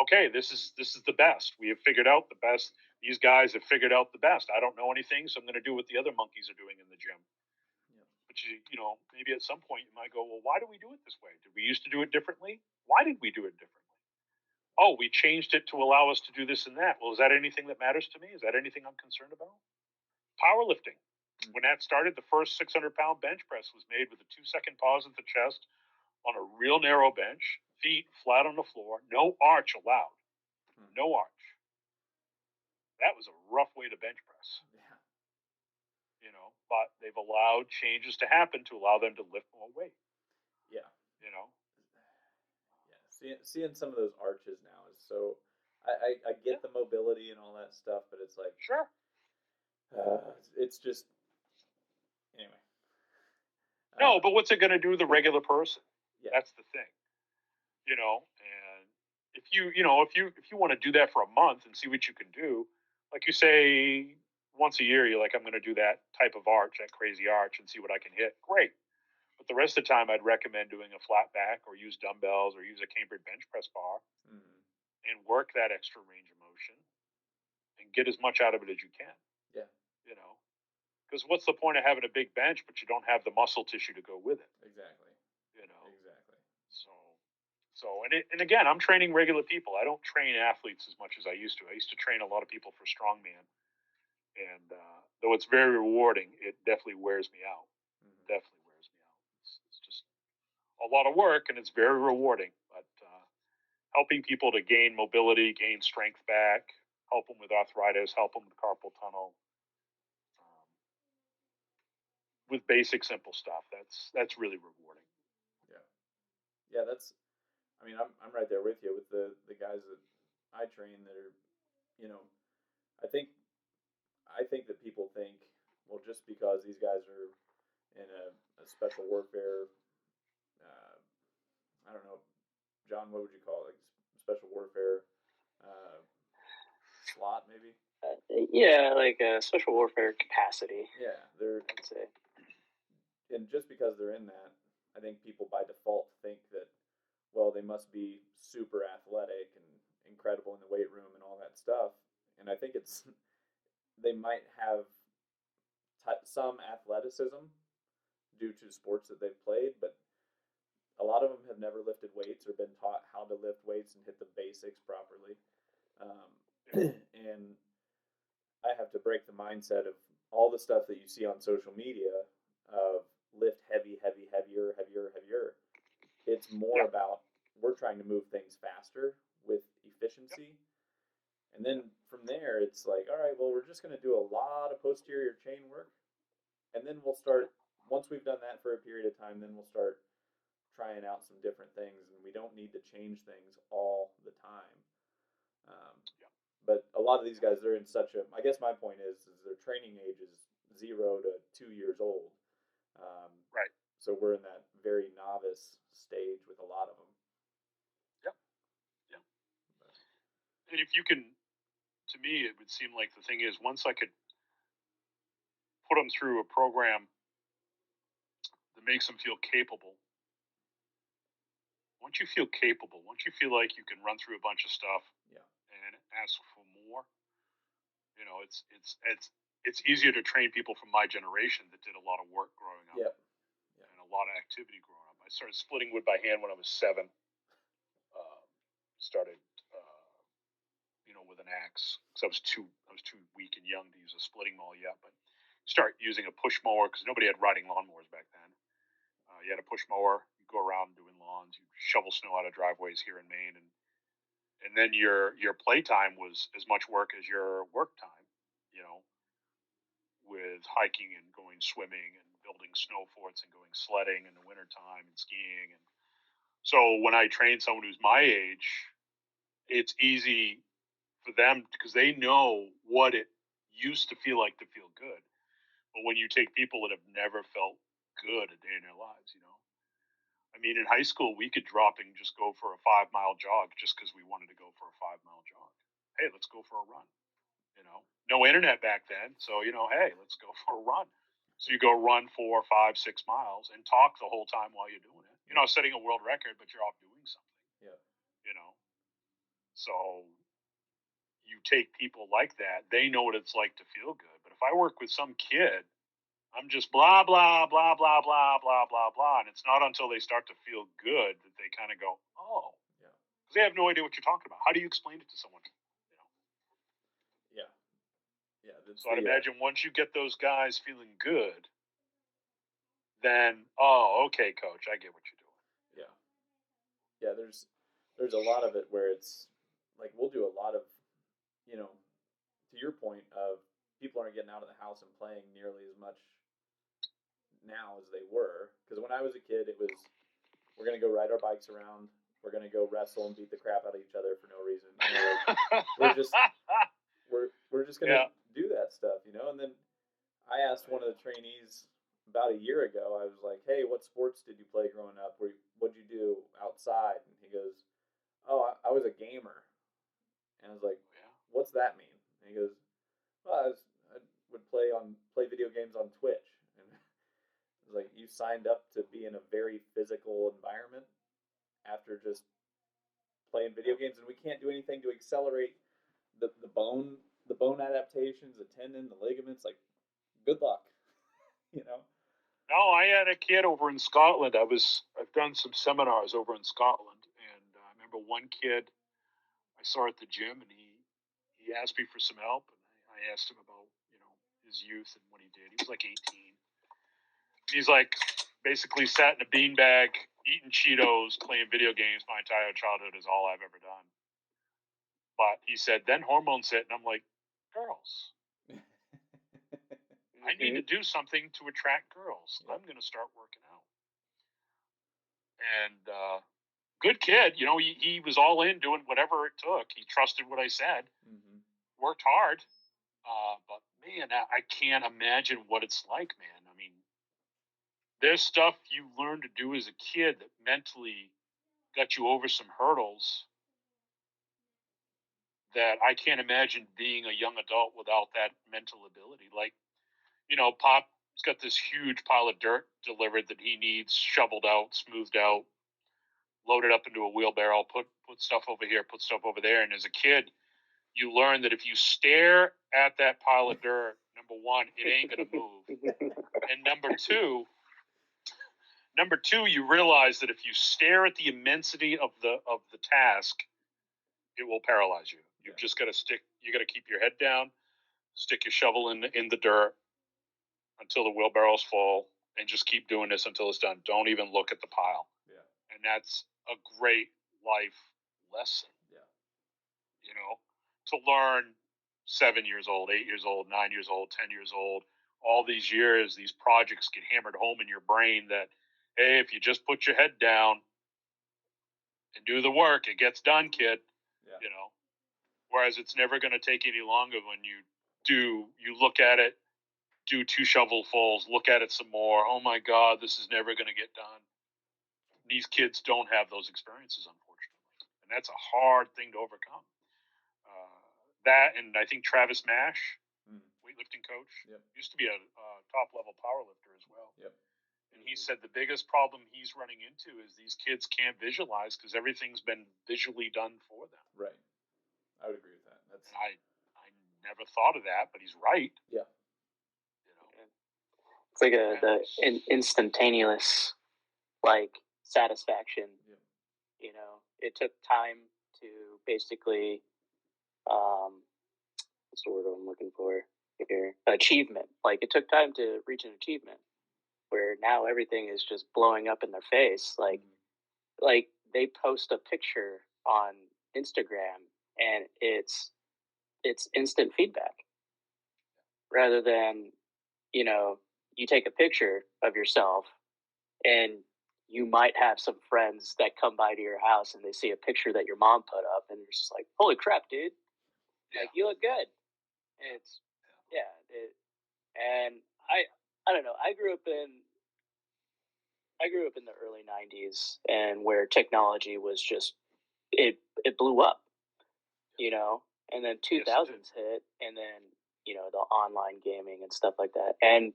okay, this is the best. We have figured out the best. These guys have figured out the best. I don't know anything, so I'm going to do what the other monkeys are doing in the gym. Yeah. But maybe at some point you might go, well, why do we do it this way? Did we used to do it differently? Why did we do it differently? Oh, we changed it to allow us to do this and that. Well, is that anything that matters to me? Is that anything I'm concerned about? Powerlifting. When that started, the first 600-pound bench press was made with a 2-second pause at the chest on a real narrow bench, feet flat on the floor, no arch allowed. No arch. That was a rough way to bench press. Yeah. But they've allowed changes to happen to allow them to lift more weight. Yeah. Yeah. Seeing some of those arches now is so. I get the mobility and all that stuff, but it's like sure. It's just anyway. No, but what's it going to do to the regular person? Yeah. That's the thing. And if you want to do that for a month and see what you can do, like you say, once a year, you're like, I'm going to do that type of arch, that crazy arch, and see what I can hit. Great. But the rest of the time, I'd recommend doing a flat back or use dumbbells or use a cambered bench press bar and work that extra range of motion and get as much out of it as you can. Yeah. Because what's the point of having a big bench, but you don't have the muscle tissue to go with it? Exactly. Exactly. And again, I'm training regular people. I don't train athletes as much as I used to. I used to train a lot of people for strongman. And though it's very rewarding, it definitely wears me out. Definitely wears me out. It's just a lot of work, and it's very rewarding. But helping people to gain mobility, gain strength back, help them with arthritis, help them with carpal tunnel, with basic, simple stuff. That's really rewarding. Yeah. I'm right there with you with the guys that I train that are, I think that people think, well, just because these guys are in a special warfare, I don't know, John, what would you call it? Like special warfare slot, maybe? Yeah, like a special warfare capacity. Yeah, I'd say. And just because they're in that, I think people by default think that, well, they must be super athletic and incredible in the weight room and all that stuff. And I think they might have some athleticism due to sports that they've played, but a lot of them have never lifted weights or been taught how to lift weights and hit the basics properly. And I have to break the mindset of all the stuff that you see on social media of lift heavy, heavy, heavier, heavier, heavier. It's more about we're trying to move things faster with efficiency. And then from there, it's like, all right, well, we're just going to do a lot of posterior chain work. And then we'll start, once we've done that for a period of time, then we'll start trying out some different things, and we don't need to change things all the time. Um, Yeah. but a lot of these guys, they're in such a. I guess my point is their training age is 0 to 2 years old. Um, Right. so we're in that very novice stage with a lot of them. Yep. Yeah. And if you can, to me, it would seem like the thing is once I could put them through a program that makes them feel capable. Once you feel capable, once you feel like you can run through a bunch of stuff Yeah. and ask for more, it's easier to train people from my generation that did a lot of work growing up. Yep. Yeah. And a lot of activity growing up. I started splitting wood by hand when I was 7. Started, with an axe because I was too weak and young to use a splitting maul yet. But start using a push mower because nobody had riding lawnmowers back then. You had a push mower. You go around doing lawns. You shovel snow out of driveways here in Maine, and then your playtime was as much work as your work time. With hiking and going swimming and building snow forts and going sledding in the wintertime and skiing. And so when I train someone who's my age, it's easy for them because they know what it used to feel like to feel good. But when you take people that have never felt good a day in their lives, I mean, in high school, we could drop and just go for a 5-mile jog just because we wanted to go for a 5-mile jog. Hey, let's go for a run. No internet back then. So, hey, let's go for a run. So you go run 4, 5, 6 miles and talk the whole time while you're doing it. You're not setting a world record, but you're off doing something. Yeah. So you take people like that, they know what it's like to feel good. But if I work with some kid, I'm just blah, blah, blah, blah, blah, blah, blah, blah. And it's not until they start to feel good that they kind of go, oh. Yeah. Because they have no idea what you're talking about. How do you explain it to someone? Yeah. Yeah. So I'd imagine once you get those guys feeling good, then, oh, okay, coach, I get what you're doing. Yeah. Yeah, there's a lot of it where it's like we'll do a lot of, to your point of people aren't getting out of the house and playing nearly as much now as they were. Because when I was a kid, it was we're gonna go ride our bikes around, we're gonna go wrestle and beat the crap out of each other for no reason. We're just we're just gonna do that stuff, And then I asked one of the trainees about a year ago. I was like, "Hey, what sports did you play growing up? What'd you do outside?" And he goes, "Oh, I was a gamer." And I was like, "What's that mean?" And he goes, "Well, I would play video games on Twitch." And I was like, "You signed up to be in a very physical environment after just playing video games, and we can't do anything to accelerate the bone adaptations, the tendon, the ligaments. Like, good luck." No, I had a kid over in Scotland. I've done some seminars over in Scotland, and I remember one kid I saw at the gym, and he asked me for some help, and I asked him about his youth and what he did. He was like 18. He's like basically sat in a beanbag, eating Cheetos, playing video games. My entire childhood is all I've ever done. But he said, then hormones hit, and I'm like, girls. I need to do something to attract girls. I'm going to start working out. And good kid, he was all in doing whatever it took. He trusted what I said, worked hard. But man, I can't imagine what it's like, man. I mean, there's stuff you learn to do as a kid that mentally got you over some hurdles that I can't imagine being a young adult without that mental ability. Like, Pop's got this huge pile of dirt delivered that he needs shoveled out, smoothed out, loaded up into a wheelbarrow, put stuff over here, put stuff over there. And as a kid, you learn that if you stare at that pile of dirt, number one, it ain't gonna move. And number two, you realize that if you stare at the immensity of the task, it will paralyze you. You've just got to keep your head down, stick your shovel in the dirt until the wheelbarrow's full, and just keep doing this until it's done. Don't even look at the pile. Yeah. And that's a great life lesson. Yeah. To learn 7 years old, 8 years old, 9 years old, 10 years old, all these years, these projects get hammered home in your brain that hey, if you just put your head down and do the work, it gets done, kid. Yeah. You know, whereas it's never going to take any longer when you look at it, do 2 shovelfuls, look at it some more. Oh my God, this is never going to get done. These kids don't have those experiences, unfortunately, and that's a hard thing to overcome. That, and I think Travis Mash, weightlifting coach, used to be a top level power lifter as well. Yep. And he said the biggest problem he's running into is these kids can't visualize because everything's been visually done for them. Right. I would agree with that. That's I never thought of that, but he's right. Yeah. You know, it's like the instantaneous like satisfaction. Yeah. You know, it took time to basically what's the word I'm looking for here? Achievement. Like it took time to reach an achievement. Where now everything is just blowing up in their face. Like they post a picture on Instagram and it's instant feedback. Rather than, you know, you take a picture of yourself and you might have some friends that come by to your house and they see a picture that your mom put up and they're just like, holy crap, dude. Like you look good. And it's and I don't know. I grew up in the early 90s and where technology was just it blew up, you know. And then 2000s hit and then, you know, the online gaming and stuff like that. And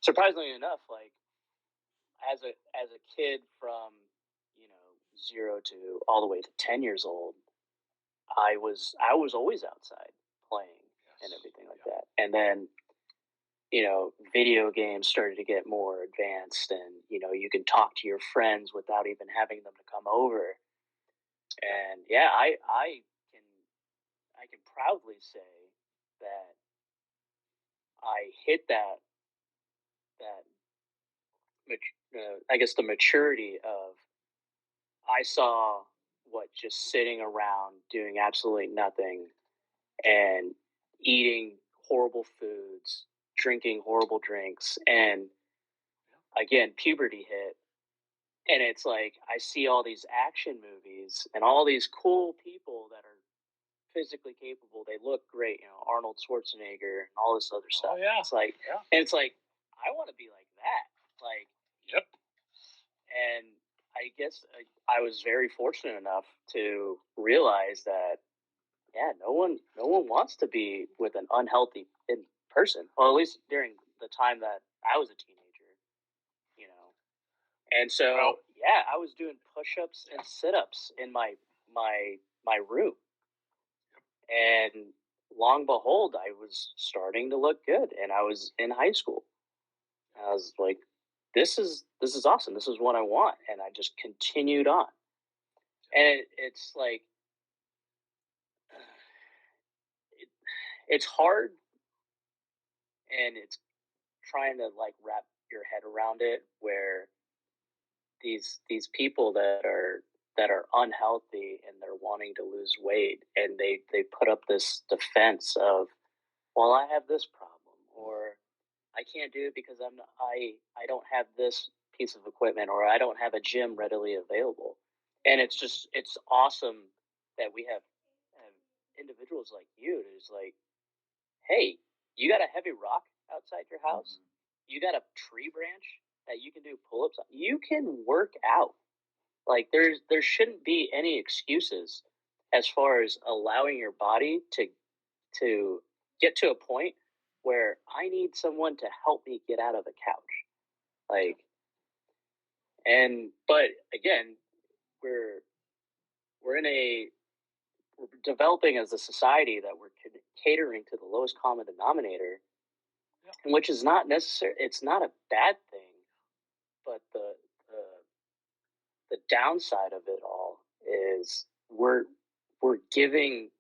surprisingly enough, like as a kid from, you know, 0 to all the way to 10 years old, I was always outside playing and everything like that. And then, you know, video games started to get more advanced and, you know, you can talk to your friends without even having them to come over. And yeah, I can proudly say that I hit that I guess the maturity of I saw what just sitting around doing absolutely nothing and eating horrible foods, drinking horrible drinks, and again puberty hit, and it's like I see all these action movies and all these cool people that are physically capable. They look great, you know, Arnold Schwarzenegger and all this other stuff. Oh yeah, it's like and it's like I want to be like that. Like yep. And I guess I was very fortunate enough to realize that no one wants to be with an unhealthy person. Well, at least during the time that I was a teenager, you know. And so I was doing push-ups and sit-ups in my room, and long behold, I was starting to look good, and I was in high school. I was like, this is awesome. This is what I want, and I just continued on. And it's like it's hard, and it's trying to like wrap your head around it, where these people that are unhealthy and they're wanting to lose weight, and they put up this defense of, well, I have this problem, or I can't do it because I don't have this piece of equipment, or I don't have a gym readily available. And it's awesome that we have individuals like you who's like, hey, you got a heavy rock outside your house, you got a tree branch that you can do pull-ups on, you can work out. Like there shouldn't be any excuses as far as allowing your body to get to a point where I need someone to help me get out of the couch. Like, but again, we're developing as a society that we're catering to the lowest common denominator, which is not necessary. It's not a bad thing, but the downside of it all is we're giving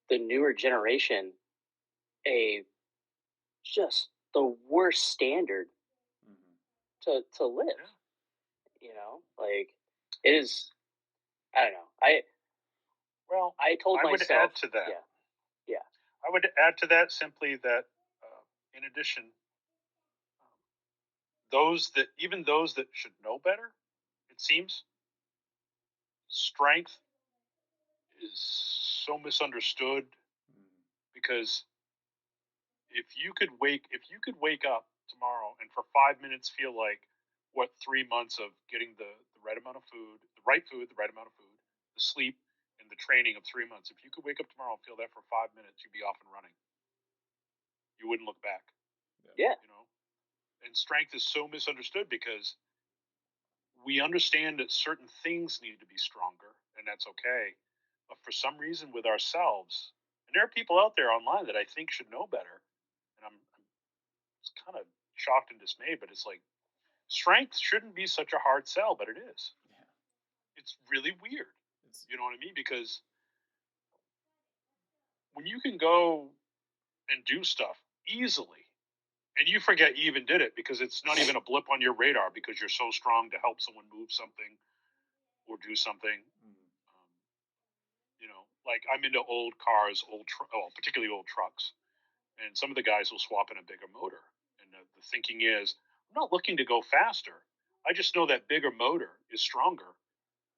the newer generation a just the worst standard to live. You know, like it is. I don't know. I told myself. I would add to that. Yeah. I would add to that simply that, in addition, those that should know better, it seems, strength is so misunderstood because if you could wake up tomorrow and for 5 minutes feel like what 3 months of getting the right amount of food, the right amount of food, the sleep, and the training of 3 months, if you could wake up tomorrow and feel that for 5 minutes, you'd be off and running. You wouldn't look back. Yeah. You know? And strength is so misunderstood because we understand that certain things need to be stronger, and that's okay. But for some reason, with ourselves, and there are people out there online that I think should know better, and I'm kind of shocked and dismayed. But it's like strength shouldn't be such a hard sell, but it is. Yeah. It's really weird. You know what I mean? Because when you can go and do stuff easily, and you forget you even did it because it's not even a blip on your radar because you're so strong to help someone move something or do something. Like I'm into old cars, particularly old trucks, and some of the guys will swap in a bigger motor. And the thinking is, I'm not looking to go faster. I just know that bigger motor is stronger,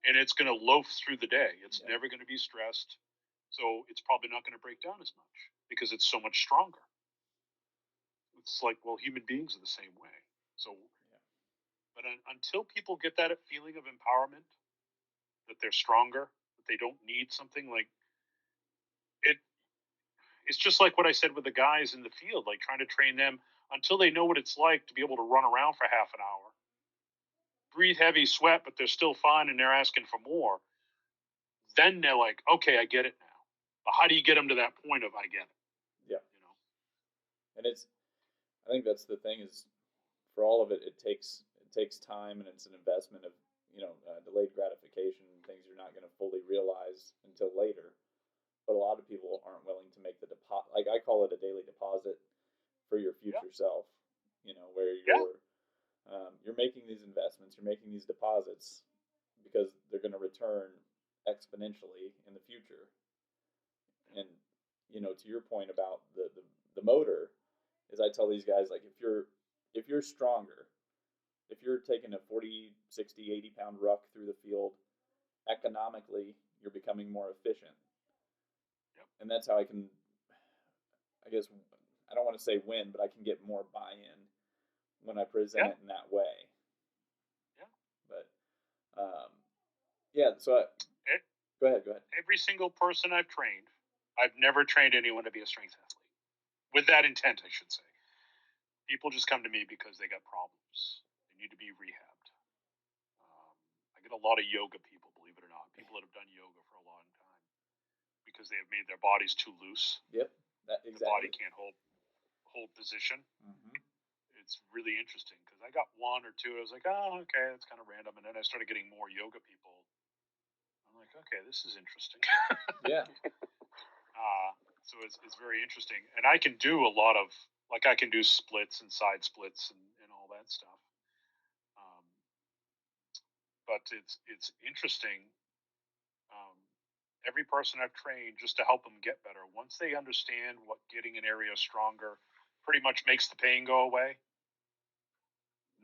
and it's going to loaf through the day. It's never going to be stressed, so it's probably not going to break down as much because it's so much stronger. It's like, well, human beings are the same way. So, but until people get that feeling of empowerment, that they're stronger, that they don't need something like it. It's just like what I said with the guys in the field, like trying to train them until they know what it's like to be able to run around for half an hour, breathe heavy, sweat, but they're still fine and they're asking for more. Then they're like, okay, I get it now. But how do you get them to that point of I get it? Yeah. And I think that's the thing is, for all of it, it takes time and it's an investment of delayed gratification, things you're not going to fully realize until later. But a lot of people aren't willing to make the deposit. Like I call it a daily deposit for your future self. Where you're making these investments, you're making these deposits because they're going to return exponentially in the future. And to your point about the motor, is I tell these guys, like, if you're stronger, if you're taking a 40, 60, 80 pound ruck through the field, economically you're becoming more efficient. And that's how I guess I don't want to say win, but I can get more buy-in when I present it in that way. But so go ahead. Every single person I've trained, I've never trained anyone to be a strength athlete with that intent, I should say. People just come to me because they got problems. They need to be rehabbed. I get a lot of yoga people, believe it or not, people that have done yoga for a long time because they have made their bodies too loose. Yep, exactly. The body can't hold position. Mm-hmm. It's really interesting because I got one or two. I was like, oh, okay, that's kind of random. And then I started getting more yoga people. I'm like, okay, this is interesting. Yeah. So it's very interesting. And I can do a lot of, like, I can do splits and side splits and all that stuff. But it's interesting. Every person I've trained just to help them get better, once they understand what getting an area stronger pretty much makes the pain go away,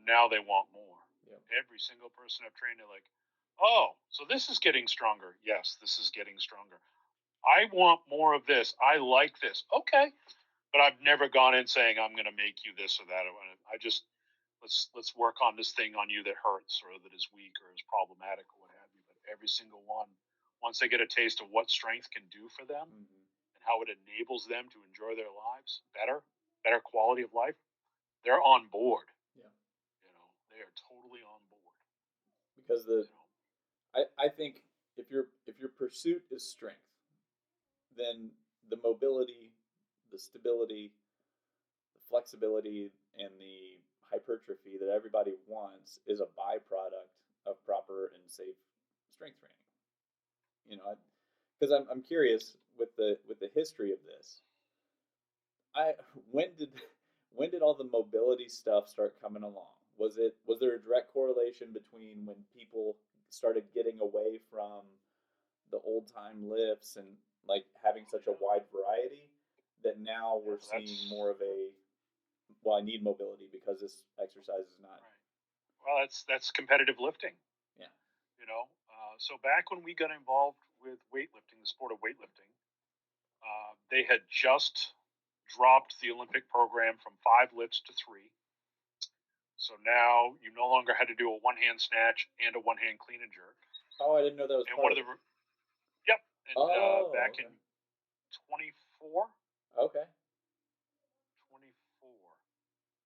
now they want more. Yep. Every single person I've trained, they're like, oh, so this is getting stronger. Yes, this is getting stronger. I want more of this. I like this. Okay. But I've never gone in saying I'm going to make you this or that. I just let's work on this thing on you that hurts or that is weak or is problematic or what have you. But every single one, once they get a taste of what strength can do for them and how it enables them to enjoy their lives better quality of life, they're on board. Yeah. They are totally on board. Because I think if your pursuit is strength, then the mobility, the stability, the flexibility, and the hypertrophy that everybody wants is a byproduct of proper and safe strength training. Because I'm curious with the history of this. When did all the mobility stuff start coming along? Was there a direct correlation between when people started getting away from the old time lifts and like having such a wide variety that now we're seeing more of a well, I need mobility because this exercise is not. Right. Well, that's competitive lifting. Yeah. You know, so back when we got involved with weightlifting, the sport of weightlifting, they had just dropped the Olympic program from 5 lifts to 3. So now you no longer had to do a one-hand snatch and a one-hand clean and jerk. Oh, I didn't know that was And part one of of the it. yep, and Oh, back okay. in 24, Okay. 24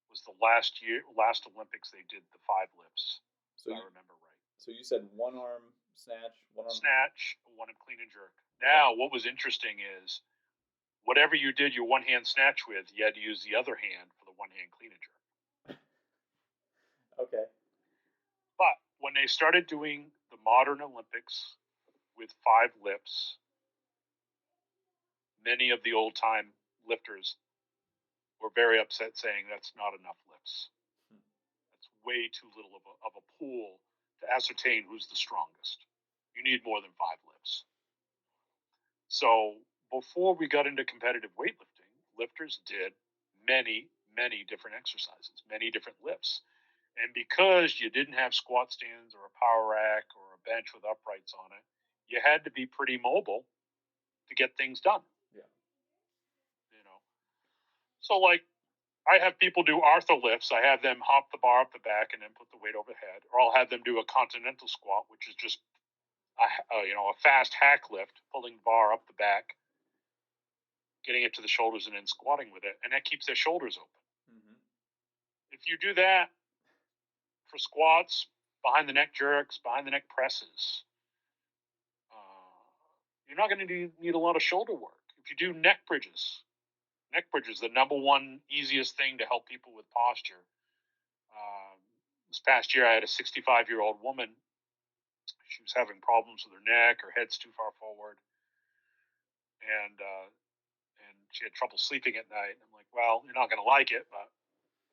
was the last Olympics they did the 5 lifts. So If I you, remember right. so you said one arm snatch, one arm. Snatch, one clean and jerk. Now, what was interesting is whatever you did your one hand snatch with, you had to use the other hand for the one hand clean and jerk. Okay. But when they started doing the modern Olympics with 5 lifts, many of the old time lifters were very upset, saying that's not enough lifts. That's way too little of a pool to ascertain who's the strongest. You need more than 5 lifts. So before we got into competitive weightlifting, lifters did many different exercises, many different lifts. And because you didn't have squat stands or a power rack or a bench with uprights on it, you had to be pretty mobile to get things done. Yeah. You know. So like I have people do Arthur lifts. I have them hop the bar up the back and then put the weight overhead, or I'll have them do a continental squat, which is just a fast hack lift, pulling the bar up the back, getting it to the shoulders, and then squatting with it, and that keeps their shoulders open. Mm-hmm. If you do that for squats, behind the neck jerks, behind the neck presses, you're not going to need a lot of shoulder work. If you do neck bridges, the number one easiest thing to help people with posture. This past year, I had a 65-year-old woman. She was having problems with her neck, her head's too far forward, and she had trouble sleeping at night. I'm like, well, you're not going to like it, but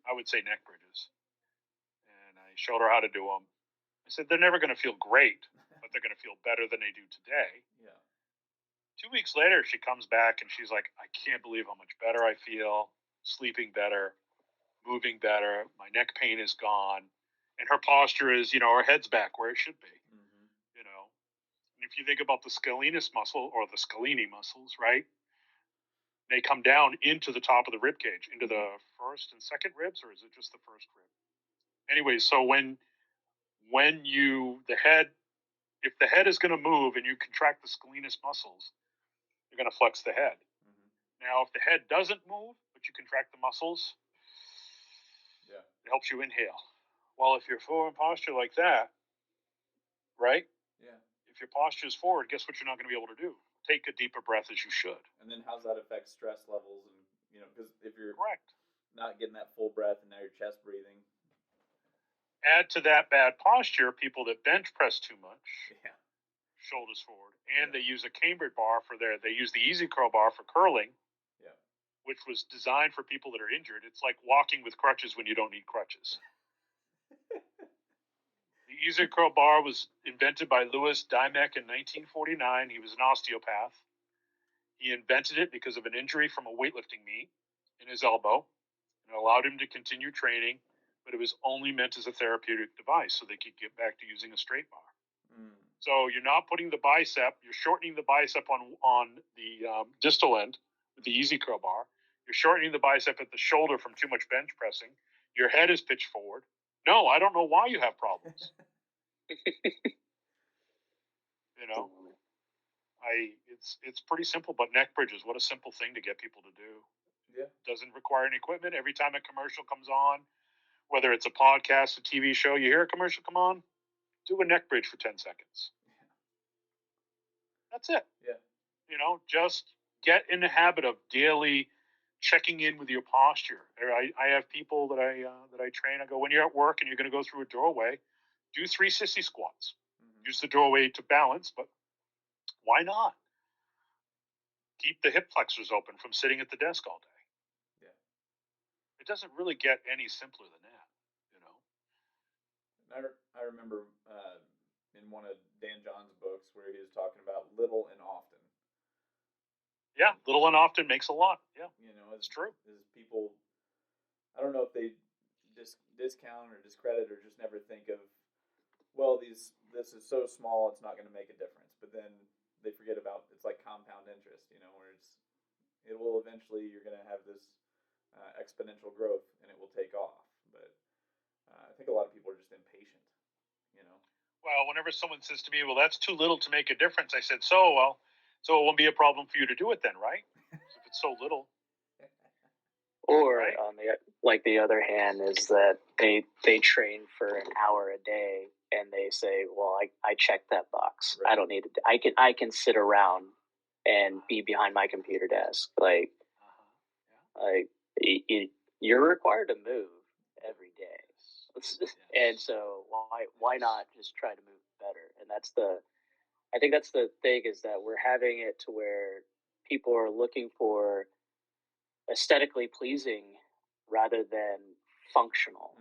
I would say neck bridges. And I showed her how to do them. I said, they're never going to feel great, but they're going to feel better than they do today. Yeah. 2 weeks later, she comes back and she's like, I can't believe how much better I feel, sleeping better, moving better. My neck pain is gone. And her posture is, her head's back where it should be. Mm-hmm. And if you think about the scalenus muscle or the scalene muscles, right? They come down into the top of the rib cage, into the first and second ribs, or is it just the first rib? Anyway, so if the head is going to move and you contract the scalenus muscles, you're going to flex the head. Mm-hmm. Now, if the head doesn't move, but you contract the muscles, it helps you inhale. Well, if you're forward posture like that, right? Yeah. If your posture is forward, guess what you're not going to be able to do? Take a deeper breath as you should. And then how's that affect stress levels? And because if you're correct, not getting that full breath and now you're chest breathing. Add to that bad posture people that bench press too much, shoulders forward, and they use a cambered bar they use the easy curl bar for curling, which was designed for people that are injured. It's like walking with crutches when you don't need crutches. The easy curl bar was invented by Louis Dymek in 1949. He was an osteopath. He invented it because of an injury from a weightlifting meet in his elbow, and it allowed him to continue training, but it was only meant as a therapeutic device so they could get back to using a straight bar. Mm. So you're not putting the bicep, you're shortening the bicep on the distal end with the easy curl bar. You're shortening the bicep at the shoulder from too much bench pressing. Your head is pitched forward. No, I don't know why you have problems. It's pretty simple, but neck bridges, what a simple thing to get people to do. Yeah. Doesn't require any equipment. Every time a commercial comes on, whether it's a podcast, a TV show, you hear a commercial come on, do a neck bridge for 10 seconds. Yeah. That's it. Yeah. Just get in the habit of daily checking in with your posture. I have people that I train. I go, when you're at work and you're going to go through a doorway, do 3 sissy squats. Mm-hmm. Use the doorway to balance, but why not? Keep the hip flexors open from sitting at the desk all day. Yeah. It doesn't really get any simpler than that, I remember in one of Dan John's books where he was talking about little and often. Yeah, little and often makes a lot. Yeah, it's true. Is people, I discount or discredit or just never think of, well, this is so small it's not going to make a difference. But then they forget about, it's like compound interest, where it will eventually, you're going to have this exponential growth and it will take off. But I think a lot of people are just impatient, you know. Well, whenever someone says to me, "Well, that's too little to make a difference," I said, so it won't be a problem for you to do it then, right? If it's so little. Or Right. on the other hand is that they train for an hour a day and they say, well, I checked that box. Right. I don't need to. I can sit around and be behind my computer desk. Like you're required to move every day, and so why not just try to move better? And I think that's the thing, is that we're having it to where people are looking for aesthetically pleasing rather than functional.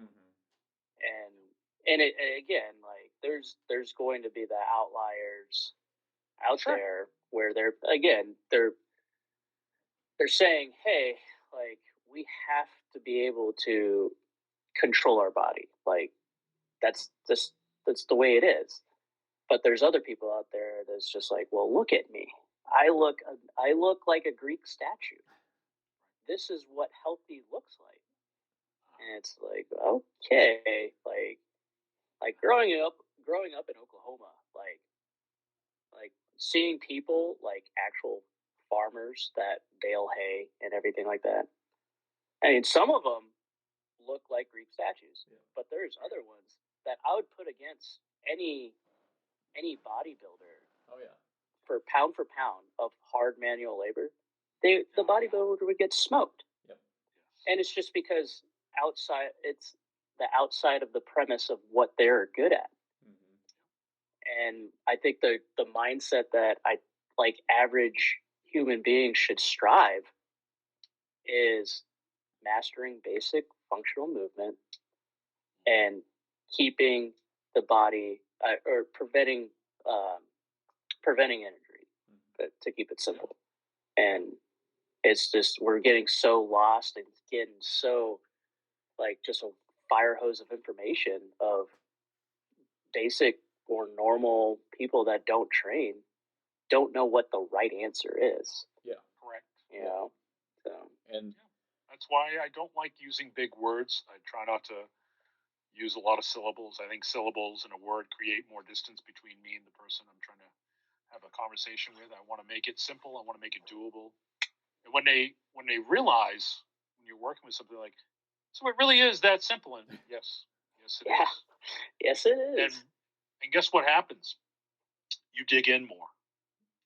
And again, like there's going to be the outliers out Sure. there where they're saying, hey, like we have to be able to control our body, like that's the way it is. But there's other people out there that's just like, well, look at me, I look like a Greek statue. This is what healthy looks like. And it's like, okay, like growing up in Oklahoma, like seeing people, like actual farmers that bale hay and everything like that. I mean, some of them look like Greek statues, but there's other ones that I would put against any bodybuilder. Oh yeah. For pound of hard manual labor, the bodybuilder would get smoked. Yep. And it's just because it's the outside of the premise of what they're good at. And I think the mindset that like average human beings should strive is mastering basic functional movement and keeping the body or preventing injury, to keep it simple. And it's just, we're getting so lost and getting so like just a fire hose of information of basic or normal people that don't train, don't know what the right answer is. Yeah. Correct. You know? So. And that's why I don't like using big words. I try not to use a lot of syllables. I think syllables in a word create more distance between me and the person I'm trying to have a conversation with. I want to make it simple. I want to make it doable. And when they realize, when you're working with something like, so it really is that simple. And yes it is. Yes it is. And guess what happens? You dig in more.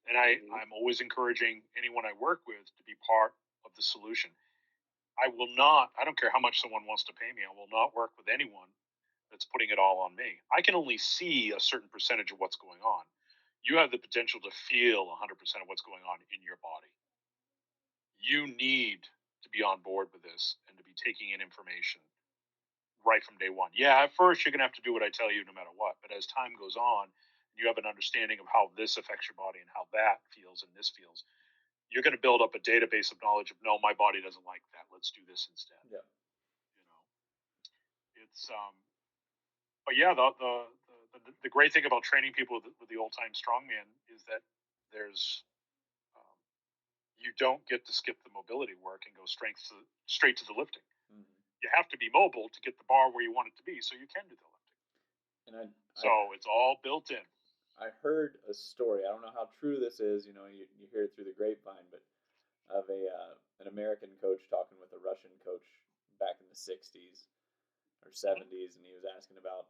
And I'm always encouraging anyone I work with to be part of the solution. I don't care how much someone wants to pay me, I will not work with anyone that's putting it all on me. I can only see a certain percentage of what's going on. You have the potential to feel 100% of what's going on in your body. You need to be on board with this and to be taking in information right from day one. Yeah, at first you're going to have to do what I tell you no matter what. But as time goes on, you have an understanding of how this affects your body and how that feels and this feels. You're going to build up a database of knowledge of, no, my body doesn't like that. Let's do this instead. Yeah. It's but yeah, the great thing about training people with the old time strongman is that there's you don't get to skip the mobility work and go straight to the lifting. You have to be mobile to get the bar where you want it to be, so you can do the lifting. And it's all built in. I heard a story. I don't know how true this is. You hear it through the grapevine, but of an American coach talking with a Russian coach back in the '60s or '70s, and he was asking about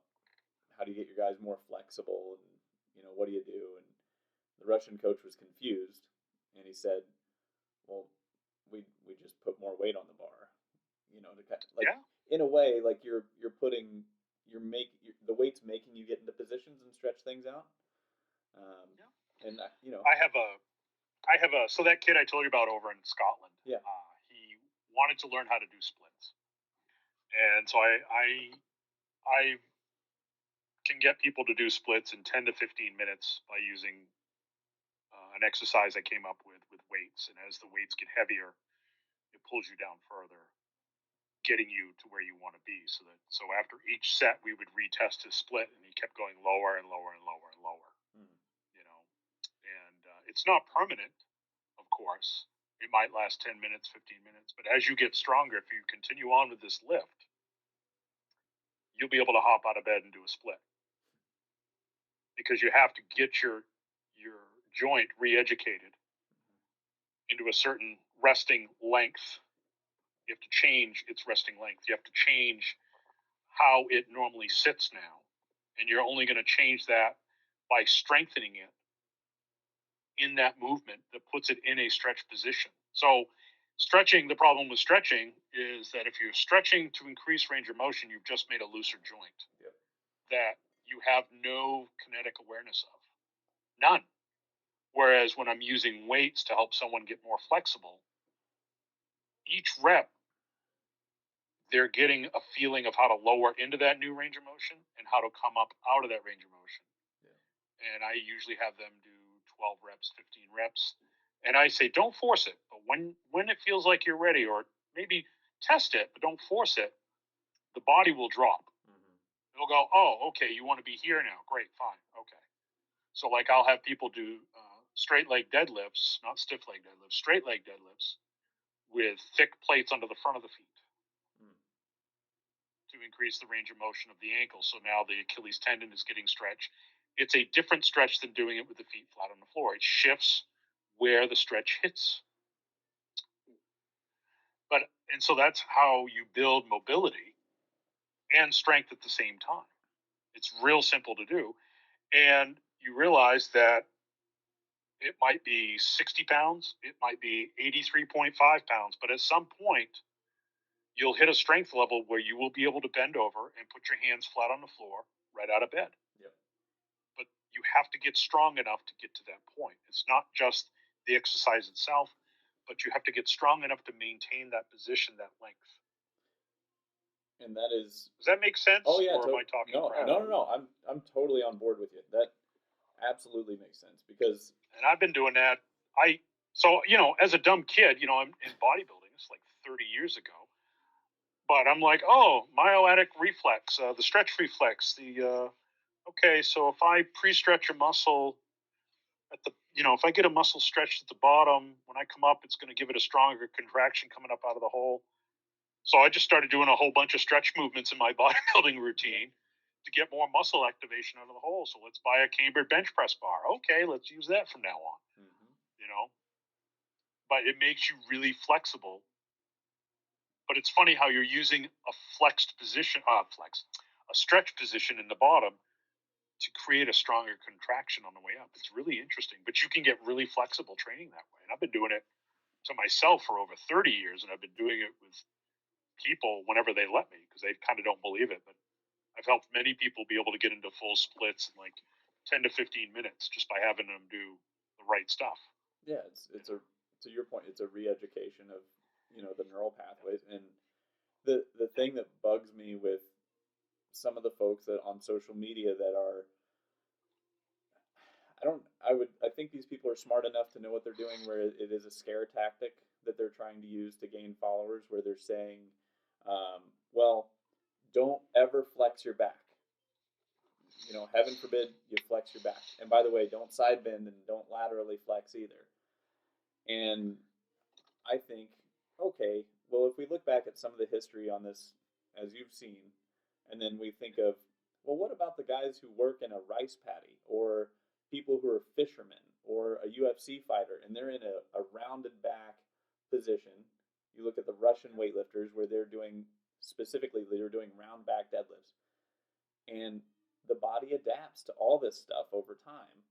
how do you get your guys more flexible, and what do you do? And the Russian coach was confused, and he said, "Well, we just put more weight on the bar, in a way, like the weight's making you get into positions and stretch things out." And I have a so that kid I told you about over in Scotland. Yeah. He wanted to learn how to do splits, and so I can get people to do splits in 10 to 15 minutes by using an exercise I came up with weights. And as the weights get heavier, it pulls you down further. getting you to where you want to be. So after each set, we would retest his split, and he kept going lower and lower and lower and lower. You know, and it's not permanent, of course. It might last 10 minutes, 15 minutes, but as you get stronger, if you continue on with this lift, you'll be able to hop out of bed and do a split, because you have to get your joint re-educated into a certain resting length. You have to change its resting length. You have to change how it normally sits now. And you're only going to change that by strengthening it in that movement that puts it in a stretch position. So stretching, the problem with stretching is that if you're stretching to increase range of motion, you've just made a looser joint that you have no kinetic awareness of. None. Whereas when I'm using weights to help someone get more flexible, each rep, they're getting a feeling of how to lower into that new range of motion and how to come up out of that range of motion. Yeah. And I usually have them do 12 reps, 15 reps. And I say, don't force it. But when it feels like you're ready, or maybe test it, but don't force it, the body will drop. It'll go, oh, okay, you want to be here now. Great, fine, okay. So like I'll have people do straight leg deadlifts, not stiff leg deadlifts, straight leg deadlifts with thick plates under the front of the feet to increase the range of motion of the ankle. So now the Achilles tendon is getting stretched. It's a different stretch than doing it with the feet flat on the floor. It shifts where the stretch hits. And so that's how you build mobility and strength at the same time. It's real simple to do. And you realize that it might be 60 pounds, it might be 83.5 pounds, but at some point, you'll hit a strength level where you will be able to bend over and put your hands flat on the floor right out of bed. Yep. But you have to get strong enough to get to that point. It's not just the exercise itself, but you have to get strong enough to maintain that position, that length. And that is. Does that make sense? Oh yeah. Or am I talking crap? No. I'm totally on board with you. That absolutely makes sense, because. And I've been doing that. So as a dumb kid, I'm in bodybuilding. It's like 30 years ago. But I'm like, oh, myotic reflex, the stretch reflex, okay, so if I pre-stretch a muscle at the, if I get a muscle stretched at the bottom, when I come up, it's going to give it a stronger contraction coming up out of the hole. So I just started doing a whole bunch of stretch movements in my bodybuilding routine to get more muscle activation out of the hole. So let's buy a cambered bench press bar. Okay, let's use that from now on. But it makes you really flexible. But it's funny how you're using a flexed position, a stretch position in the bottom to create a stronger contraction on the way up. It's really interesting, but you can get really flexible training that way. And I've been doing it to myself for over 30 years, and I've been doing it with people whenever they let me, because they kind of don't believe it. But I've helped many people be able to get into full splits in like 10 to 15 minutes just by having them do the right stuff. Yeah, it's to your point, it's a re-education of the neural pathways. And the thing that bugs me with some of the folks that on social media that are, I think these people are smart enough to know what they're doing, where it is a scare tactic that they're trying to use to gain followers, where they're saying, well, don't ever flex your back. Heaven forbid you flex your back. And by the way, don't side bend and don't laterally flex either. And I think, okay, well, if we look back at some of the history on this, as you've seen, and then we think of, well, what about the guys who work in a rice paddy, or people who are fishermen, or a UFC fighter, and they're in a rounded back position. You look at the Russian weightlifters, where they're doing round back deadlifts. And the body adapts to all this stuff over time.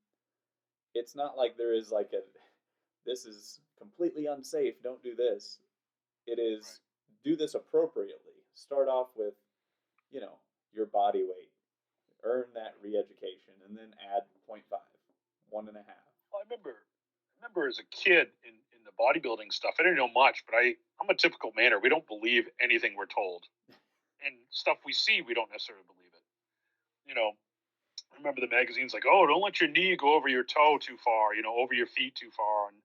It's not like there is like this is completely unsafe, don't do this. It is, do this appropriately. Start off with, your body weight. Earn that re-education, and then add 0.5, 1.5. Well, I remember as a kid in the bodybuilding stuff, I didn't know much, but I'm a typical manner. We don't believe anything we're told. And stuff we see, we don't necessarily believe it. I remember the magazines like, oh, don't let your knee go over your toe too far, over your feet too far, and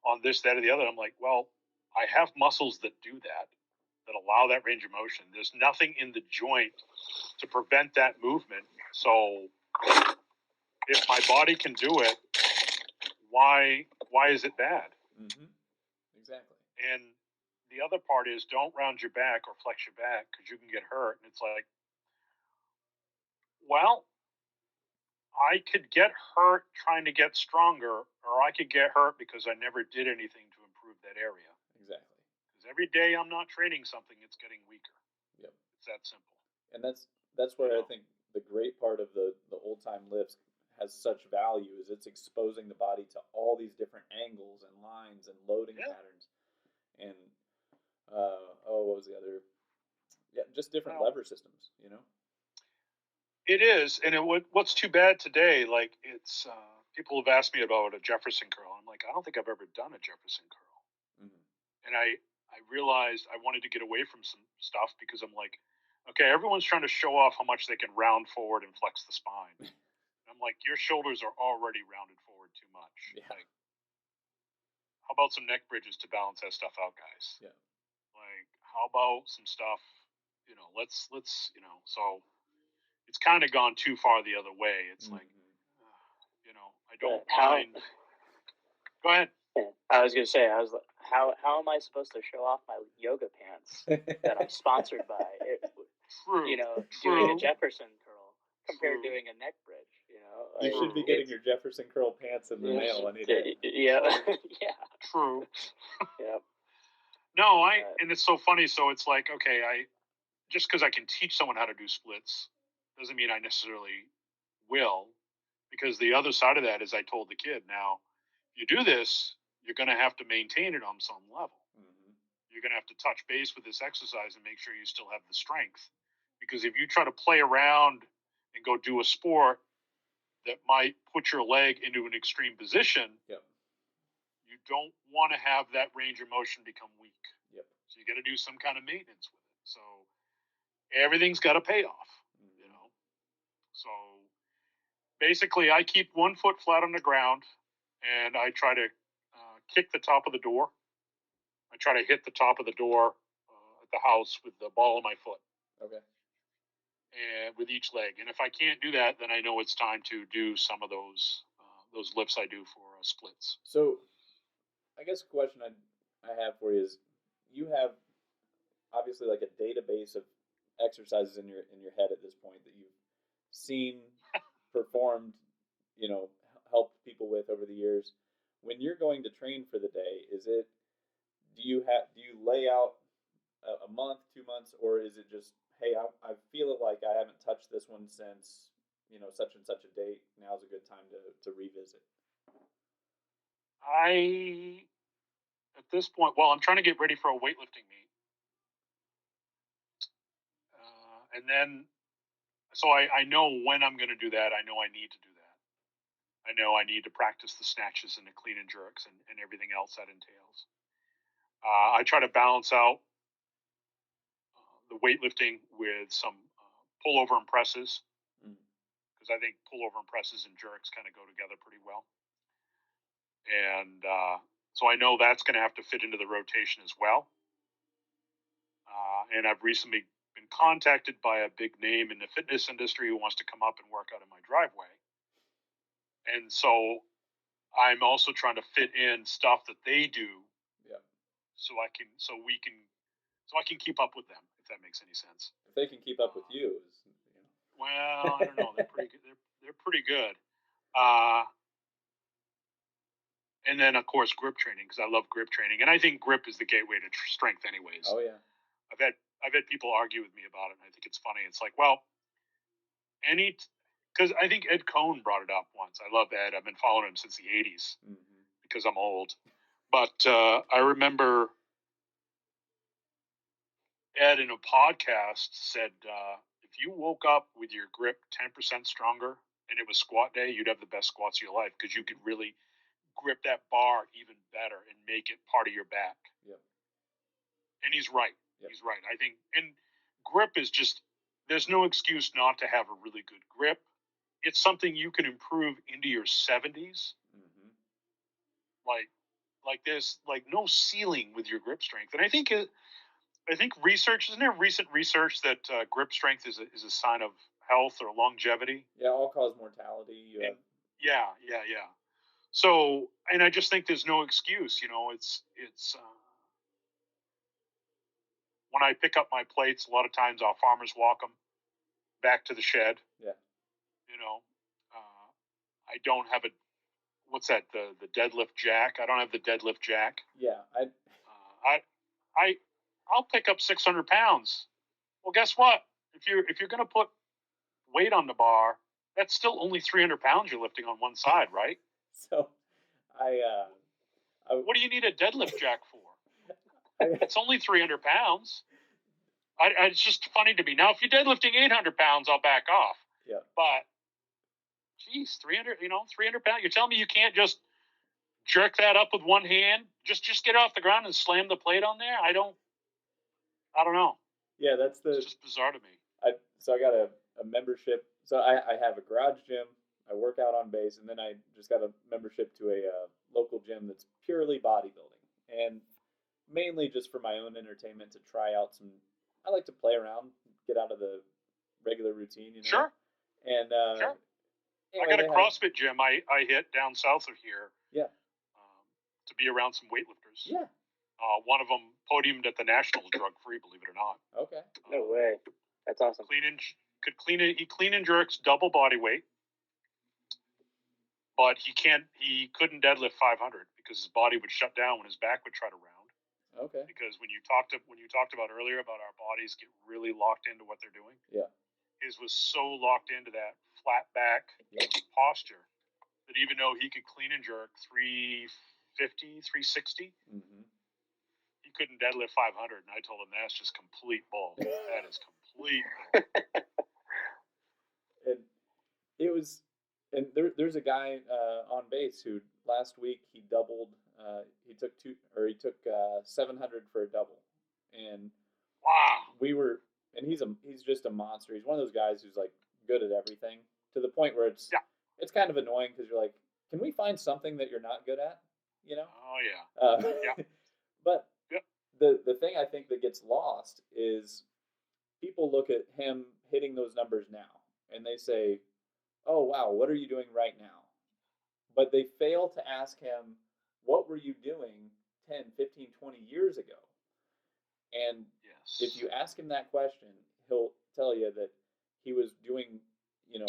on this, that, or the other. I'm like, well, I have muscles that do that. that allow that range of motion. There's nothing in the joint to prevent that movement. So if my body can do it, why is it bad? Mm-hmm. Exactly. And the other part is don't round your back or flex your back because you can get hurt. And it's like, well, I could get hurt trying to get stronger, or I could get hurt because I never did anything to improve that area. Exactly. Because every day I'm not training something, it's getting weaker. Yep. It's that simple. And that's where I think the great part of the old time lifts has such value is it's exposing the body to all these different angles and lines and loading patterns. And what was the other? Yeah, just different lever systems, you know. It is, and what's too bad today? Like it's people have asked me about a Jefferson curl. I'm like, I don't think I've ever done a Jefferson curl. Mm-hmm. And I realized I wanted to get away from some stuff because I'm like, okay, everyone's trying to show off how much they can round forward and flex the spine. And I'm like, your shoulders are already rounded forward too much. Yeah. Like, how about some neck bridges to balance that stuff out, guys? Yeah. Like, how about some stuff? You know, let's so. It's kind of gone too far the other way. It's like, you know, I don't mind. Go ahead. I was going to say, how am I supposed to show off my yoga pants that I'm sponsored by? True. You know, doing a Jefferson curl compared to doing a neck bridge. You know, you should be getting your Jefferson curl pants in the mail any day. Yeah. Yeah. True. Yeah. No, and it's so funny. So it's like, okay, just because I can teach someone how to do splits doesn't mean I necessarily will, because the other side of that is I told the kid, now you do this, you're going to have to maintain it on some level. Mm-hmm. You're going to have to touch base with this exercise and make sure you still have the strength, because if you try to play around and go do a sport that might put your leg into an extreme position, you don't want to have that range of motion become weak. So you got to do some kind of maintenance with it. So everything's got to pay off. So basically, I keep 1 foot flat on the ground, and I try to kick the top of the door. I try to hit the top of the door at the house with the ball of my foot. Okay. And with each leg, and if I can't do that, then I know it's time to do some of those lifts I do for splits. So, I guess a question I have for you is, you have obviously like a database of exercises in your head at this point that you've seen performed, you know, helped people with over the years. When you're going to train for the day, do you lay out a month, 2 months, or is it just, hey, I feel like I haven't touched this one since, you know, such and such a date. Now's a good time to revisit. At this point, well, I'm trying to get ready for a weightlifting meet, and then. So I know when I'm going to do that. I know I need to do that. I know I need to practice the snatches and the clean and jerks and everything else that entails. I try to balance out the weightlifting with some pullover and presses, because I think pullover and presses and jerks kind of go together pretty well. And so I know that's going to have to fit into the rotation as well. And I've recently been contacted by a big name in the fitness industry who wants to come up and work out in my driveway. And so I'm also trying to fit in stuff that they do, so I can keep up with them, if that makes any sense. If they can keep up with you, well, I don't know. They're pretty good. They're pretty good. And then of course grip training, because I love grip training, and I think grip is the gateway to strength, anyways. Oh yeah. I've had people argue with me about it, and I think it's funny. It's like, well, because I think Ed Cohn brought it up once. I love Ed. I've been following him since the 80s because I'm old. But I remember Ed in a podcast said, if you woke up with your grip 10% stronger and it was squat day, you'd have the best squats of your life, because you could really grip that bar even better and make it part of your back. Yep. And he's right. Yep. He's right. I think, and grip is just, there's no excuse not to have a really good grip. It's something you can improve into your 70s. Like there's like no ceiling with your grip strength. And I think I think research, isn't there recent research that grip strength is a sign of health or longevity? Yeah, all cause mortality. You have, And yeah. So, and I just think there's no excuse. It's when I pick up my plates, a lot of times our farmers walk them back to the shed. yeah, You know, I don't have a what's that the deadlift jack. I don't have the deadlift jack. yeah. I I'll pick up 600 pounds. Well, guess what? If you're gonna put weight on the bar, that's still only 300 pounds you're lifting on one side, right? So I, What do you need a deadlift jack for? I, It's only 300 pounds. It's just funny to me. Now, if you're deadlifting 800 pounds, I'll back off. yeah, But, geez, 300, 300 pounds. You're telling me you can't just jerk that up with one hand? Just get off the ground and slam the plate on there? I don't know. yeah. That's the. It's just bizarre to me. So I got a membership. So I have a garage gym. I work out on base, and then I just got a membership to a local gym that's purely bodybuilding, and mainly just for my own entertainment to try out some. I like to play around, get out of the regular routine, Sure. And Sure. anyway, I got a they have- CrossFit gym I hit down south of here Yeah, to be around some weightlifters. yeah. One of them podiumed at the Nationals drug free, believe it or not. Okay. No way. That's awesome. He clean and jerks double body weight, but he couldn't deadlift 500 because his body would shut down when his back would try to round. Okay. Because when you talked about earlier about our bodies get really locked into what they're doing, Yeah. his was so locked into that flat back Yeah. posture that even though he could clean and jerk 350, 360, Mm-hmm. he couldn't deadlift 500. And I told him that's just complete bull. That is complete bull. And it was, and there's a guy on base who last week he doubled. He took 700 for a double, and Wow. and he's just a monster. He's one of those guys who's like good at everything to the point where it's kind of annoying because you're like, can we find something that you're not good at? Oh yeah. Yeah. But Yep. the thing I think that gets lost is people look at him hitting those numbers now and they say, oh wow, what are you doing right now? But they fail to ask him, what were you doing 10, 15, 20 years ago? And Yes. if you ask him that question, he'll tell you that he was doing,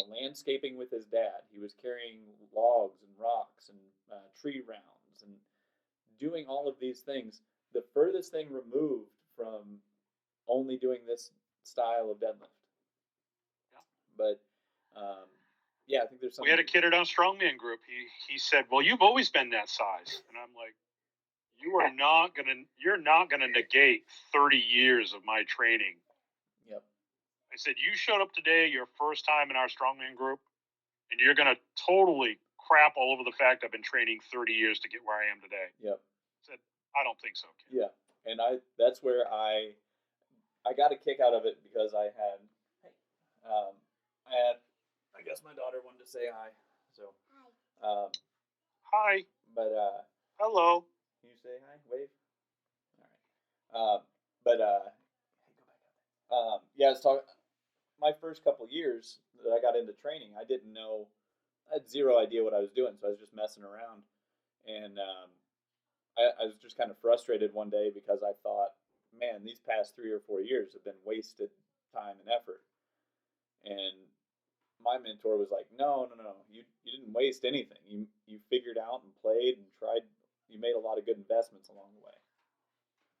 landscaping with his dad. He was carrying logs and rocks and tree rounds and doing all of these things. The furthest thing removed from only doing this style of deadlift. Yeah. But yeah, I think there's something. We had a kid at our strongman group. He said, "Well, you've always been that size," and I'm like, you're not gonna negate 30 years of my training. Yep. I said, you showed up today, your first time in our strongman group, and you're gonna totally crap all over the fact I've been training 30 years to get where I am today. Yep. I said, I don't think so, kid. Yeah, and that's where I got a kick out of it because I guess my daughter wanted to say hi, so Hi. but Hello. can you say hi, wave? All right, but yeah, I was talking. My first couple years that I got into training, I didn't know, I had zero idea what I was doing, so I was just messing around, and I was just kind of frustrated one day because I thought, man, these past 3 or 4 years have been wasted time and effort. And my mentor was like, no, you didn't waste anything. You figured out and played and tried. You made a lot of good investments along the way.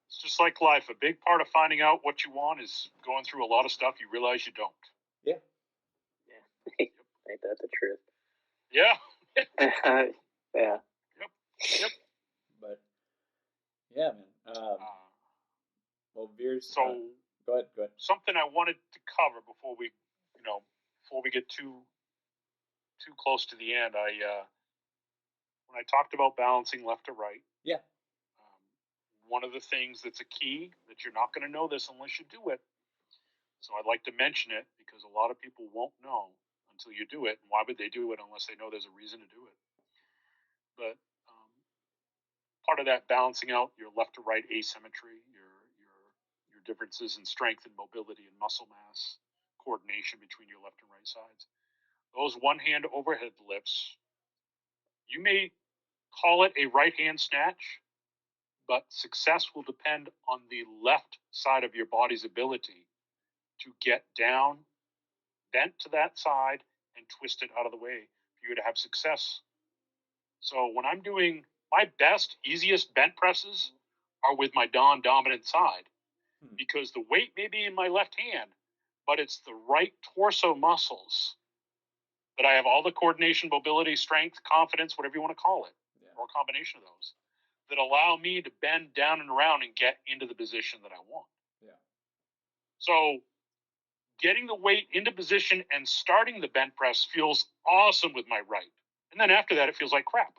It's just like life. A big part of finding out what you want is going through a lot of stuff you realize you don't. Yeah. Yeah. Ain't that the truth? Yeah. Yeah. Yep. But yeah, man. Well, Veers. So Go ahead. something I wanted to cover before we get too close to the end. When I talked about balancing left to right. Yeah. One of the things that's a key that you're not going to know this unless you do it. So I'd like to mention it because a lot of people won't know until you do it. And why would they do it unless they know there's a reason to do it? But part of that balancing out your left to right asymmetry, your differences in strength and mobility and muscle mass, coordination between your left and right sides. Those one-hand overhead lifts, you may call it a right-hand snatch, but success will depend on the left side of your body's ability to get down, bent to that side, and twist it out of the way for you to have success. So when I'm doing my best, easiest bent presses are with my dominant side, because the weight may be in my left hand, but it's the right torso muscles that I have all the coordination, mobility, strength, confidence, whatever you want to call it, or a combination of those, that allow me to bend down and around and get into the position that I want. Yeah. So getting the weight into position and starting the bent press feels awesome with my right. And then after that, it feels like crap.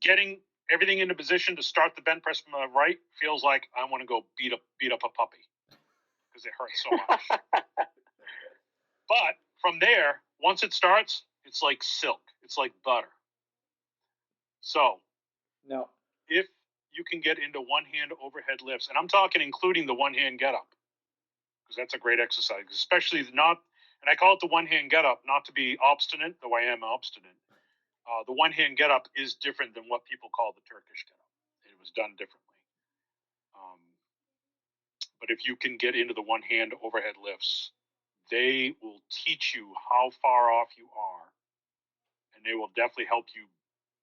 Getting everything into position to start the bent press from my right feels like I want to go beat up a puppy because it hurts so much. But from there, once it starts, it's like silk. It's like butter. So now, if you can get into one-hand overhead lifts, and I'm talking including the one-hand get-up, because that's a great exercise, especially not, and I call it the one-hand get-up, not to be obstinate, though I am obstinate. The one-hand get-up is different than what people call the Turkish get-up. It was done differently. But if you can get into the one-hand overhead lifts, they will teach you how far off you are, and they will definitely help you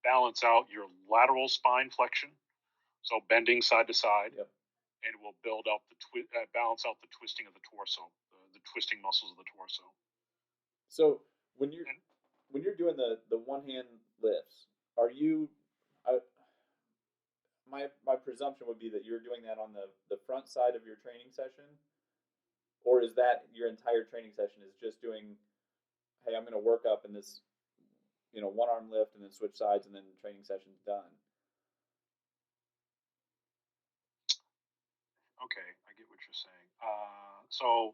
balance out your lateral spine flexion, so bending side to side, yep. and it will build up the balance out the twisting of the torso, the twisting muscles of the torso. So when you're doing the one hand lifts, are you? My presumption would be that you're doing that on the front side of your training session, or is that your entire training session is just doing, hey, I'm going to work up in this, one arm lift and then switch sides and then training session's done. Okay, I get what you're saying. So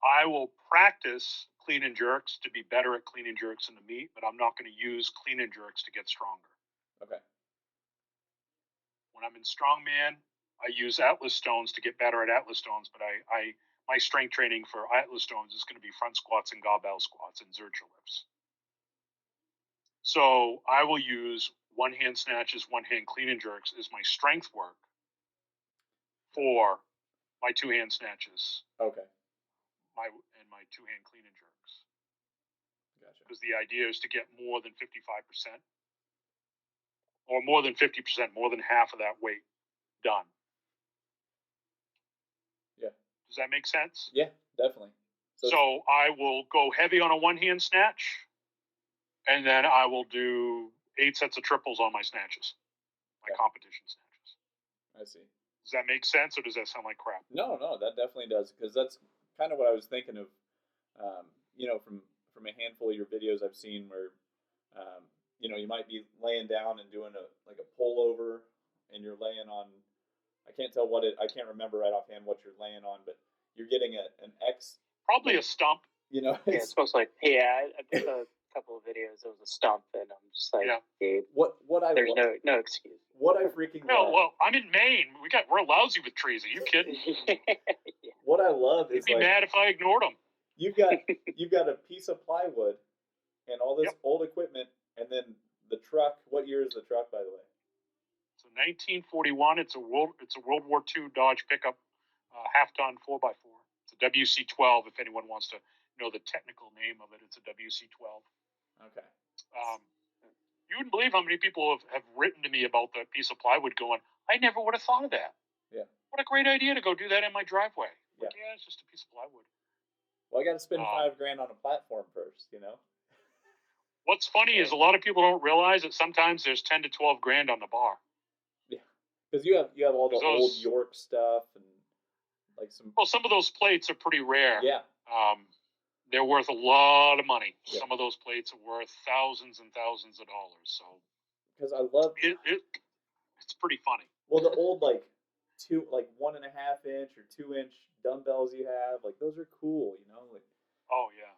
I will practice clean and jerks to be better at clean and jerks in the meet, but I'm not going to use clean and jerks to get stronger. Okay. When I'm in strongman, I use Atlas stones to get better at Atlas stones, but my strength training for Atlas stones is going to be front squats and goblet squats and Zercher lifts. So I will use one-hand snatches, one-hand clean and jerks as my strength work for my two-hand snatches. Okay. My two-hand clean and jerks. Gotcha. Because the idea is to get more than 55%. Or more than 50%, more than half of that weight done. Yeah. Does that make sense? Yeah, definitely. So I will go heavy on a one-hand snatch, and then I will do 8 sets of triples on my snatches, my competition snatches. I see. Does that make sense, or does that sound like crap? No, that definitely does, because that's kind of what I was thinking of. From a handful of your videos I've seen where, you might be laying down and doing a pullover, and you're laying on. I can't remember right offhand what you're laying on, but you're getting an X. Probably a stump. It's most like I did a couple of videos. It was a stump, and I'm just like, Gabe, there's no excuse. What I freaking no, love. Well, I'm in Maine. We're lousy with trees. Are you kidding? Yeah. What I love is You'd be mad if I ignored them. You've got a piece of plywood and all this old equipment, and then the truck. What year is the truck, by the way? So 1941. It's a World War II Dodge pickup, half-ton 4x4. It's a WC-12. If anyone wants to know the technical name of it, it's a WC-12. Okay. You wouldn't believe how many people have written to me about that piece of plywood going, I never would have thought of that. Yeah. What a great idea to go do that in my driveway. Yeah. It's just a piece of plywood. Well, I got to spend $5,000 on a platform first, What's funny is a lot of people don't realize that sometimes there's 10 to 12 grand on the bar. Yeah. Because you have all the old York stuff and like some. Well, some of those plates are pretty rare. Yeah. They're worth a lot of money. Yeah. Some of those plates are worth thousands and thousands of dollars. So, because I love it, it's pretty funny. Well, the old 1.5 inch or 2 inch dumbbells you have, those are cool, Oh yeah,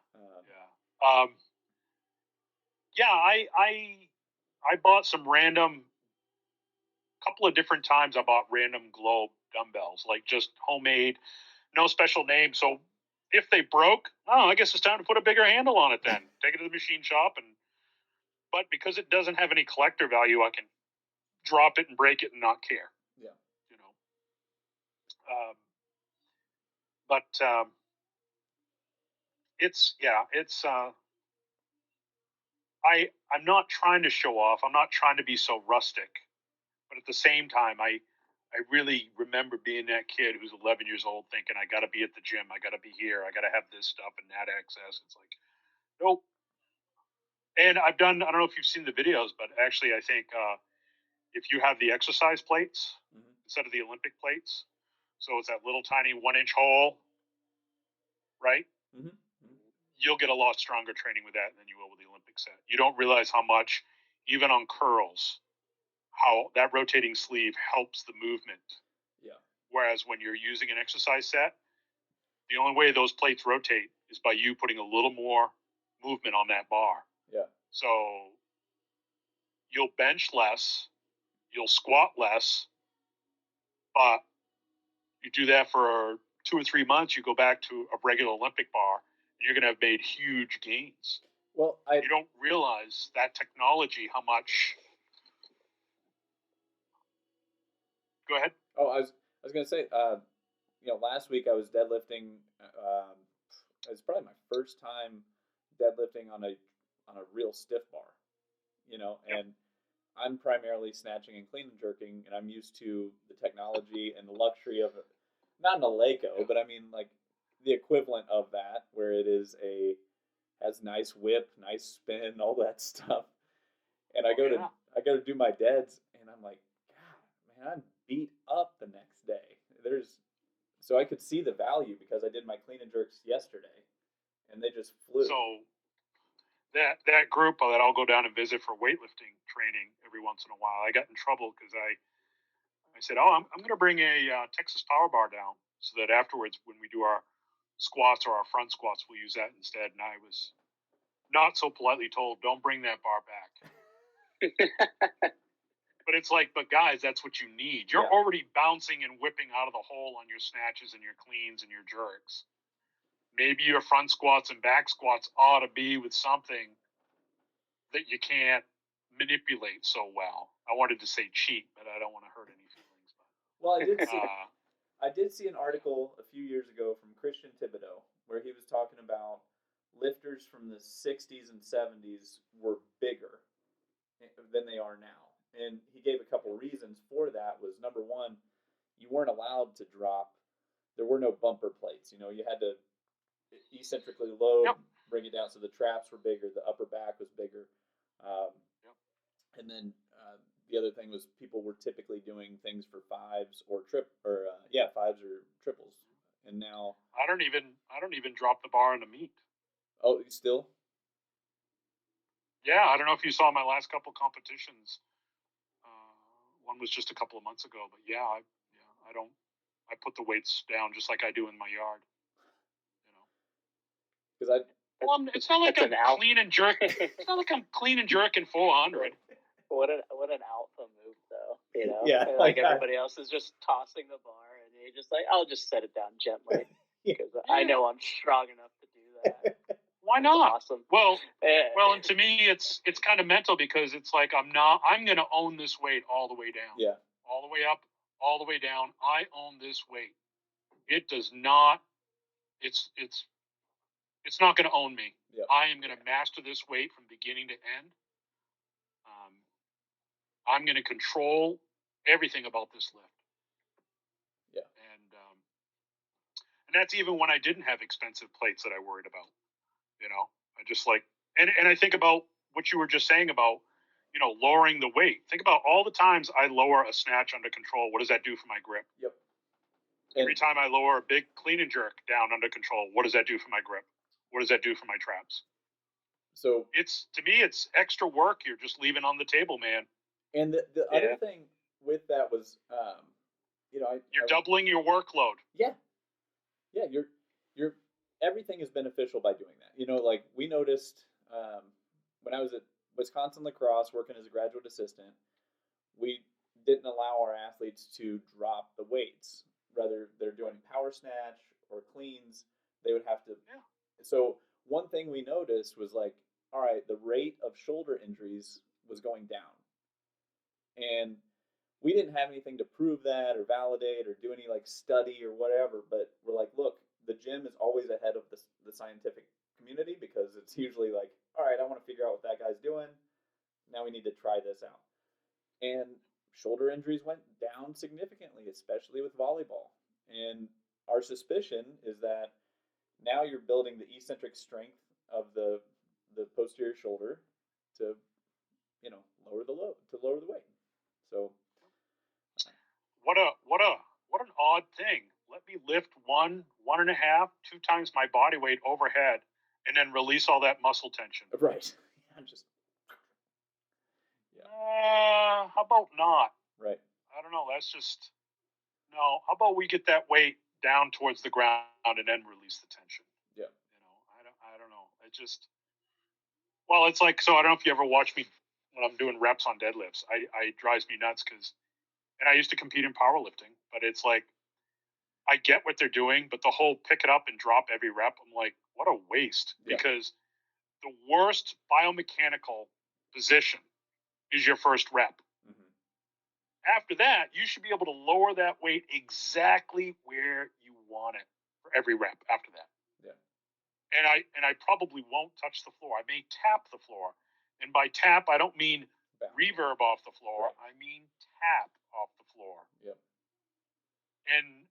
I bought some couple of different times. I bought random globe dumbbells, like just homemade, no special name. So if they broke, oh, I guess it's time to put a bigger handle on it then. Take it to the machine shop, but because it doesn't have any collector value, I can drop it and break it and not care. Yeah. You know. But it's I'm not trying to show off. I'm not trying to be so rustic, but at the same time, I really remember being that kid who's 11 years old thinking, I got to be at the gym. I got to be here. I got to have this stuff and that access. It's like, nope. And I don't know if you've seen the videos, but actually I think if you have the exercise plates instead of the Olympic plates, so it's that little tiny 1-inch hole, right? Mm-hmm. You'll get a lot stronger training with that than you will with the Olympic set. You don't realize how much, even on curls, how that rotating sleeve helps the movement. Yeah. Whereas when you're using an exercise set, the only way those plates rotate is by you putting a little more movement on that bar. Yeah. So you'll bench less, you'll squat less, but you do that for 2 or 3 months, you go back to a regular Olympic bar, and you're going to have made huge gains. Well, you don't realize that technology, how much. Go ahead. Oh, I was going to say, last week I was deadlifting. It was probably my first time deadlifting on a real stiff bar, and I'm primarily snatching and clean and jerking, and I'm used to the technology and the luxury of it. Not an Eleiko, but I mean like the equivalent of that, where it has nice whip, nice spin, all that stuff. And I go to do my deads, and I'm like, God, man, I'm beat up the next day. So I could see the value because I did my clean and jerks yesterday, and they just flew. So that group that I'll go down and visit for weightlifting training every once in a while, I got in trouble because I said, oh, I'm going to bring a Texas power bar down so that afterwards when we do our squats or our front squats, we'll use that instead. And I was not so politely told, don't bring that bar back. But it's like, but guys, that's what you need. You're already bouncing and whipping out of the hole on your snatches and your cleans and your jerks. Maybe your front squats and back squats ought to be with something that you can't manipulate so well. I wanted to say cheat, but I don't want to hurt any feelings. Well, I did see an article a few years ago from Christian Thibodeau where he was talking about lifters from the 60s and 70s were bigger than they are now. And he gave a couple reasons for that. Was number one, you weren't allowed to drop. There were no bumper plates. You had to eccentrically load, bring it down. So the traps were bigger. The upper back was bigger. And then the other thing was people were typically doing things for fives or fives or triples. And now I don't even drop the bar in the meet. Oh, you still? Yeah, I don't know if you saw my last couple competitions. One was just a couple of months ago, but I put the weights down just like I do in my yard. Because it's not like I'm clean and jerking. It's not like I'm clean and jerking 400. What an alpha move, though. Yeah, like everybody else is just tossing the bar, and you're just like, I'll just set it down gently because I know I'm strong enough to do that. Why not? Awesome. Well, and to me, it's kind of mental because it's like I'm going to own this weight all the way down. Yeah. All the way up, all the way down. I own this weight. It does not. It's not going to own me. Yep. I am going to master this weight from beginning to end. I'm going to control everything about this lift. Yeah. And that's even when I didn't have expensive plates that I worried about. I just like, and I think about what you were just saying about, lowering the weight. Think about all the times I lower a snatch under control. What does that do for my grip? Yep. Every time I lower a big clean and jerk down under control, what does that do for my grip? What does that do for my traps? So to me, it's extra work you're just leaving on the table, man. And the other thing with that was, you're doubling your workload. Yeah. Yeah. You're everything is beneficial by doing that. Like we noticed when I was at Wisconsin Lacrosse working as a graduate assistant, we didn't allow our athletes to drop the weights. Whether they're doing power snatch or cleans, they would have to. Yeah. So one thing we noticed was like, all right, the rate of shoulder injuries was going down, and we didn't have anything to prove that or validate or do any like study or whatever. But we're like, look, the gym is always ahead of the scientific community because it's usually like, all right, I want to figure out what that guy's doing. Now we need to try this out. And shoulder injuries went down significantly, especially with volleyball. And our suspicion is that now you're building the eccentric strength of the posterior shoulder to, lower the load, to lower the weight. So What an odd thing. Let me lift 1.5, 2 times my body weight overhead, and then release all that muscle tension. right. I'm just How about not? right. I don't know. That's just no. How about we get that weight down towards the ground and then release the tension? Yeah. I don't know. It just well, it's like so. I don't know if you ever watch me when I'm doing reps on deadlifts. I drives me nuts because, and I used to compete in powerlifting, but it's like I get what they're doing, but the whole pick it up and drop every rep, I'm like, what a waste. Yeah. Because the worst biomechanical position is your first rep. Mm-hmm. After that, you should be able to lower that weight exactly where you want it for every rep after that. Yeah. And I probably won't touch the floor. I may tap the floor. And by tap, I don't mean reverb off the floor. Right. I mean tap off the floor. Yep. And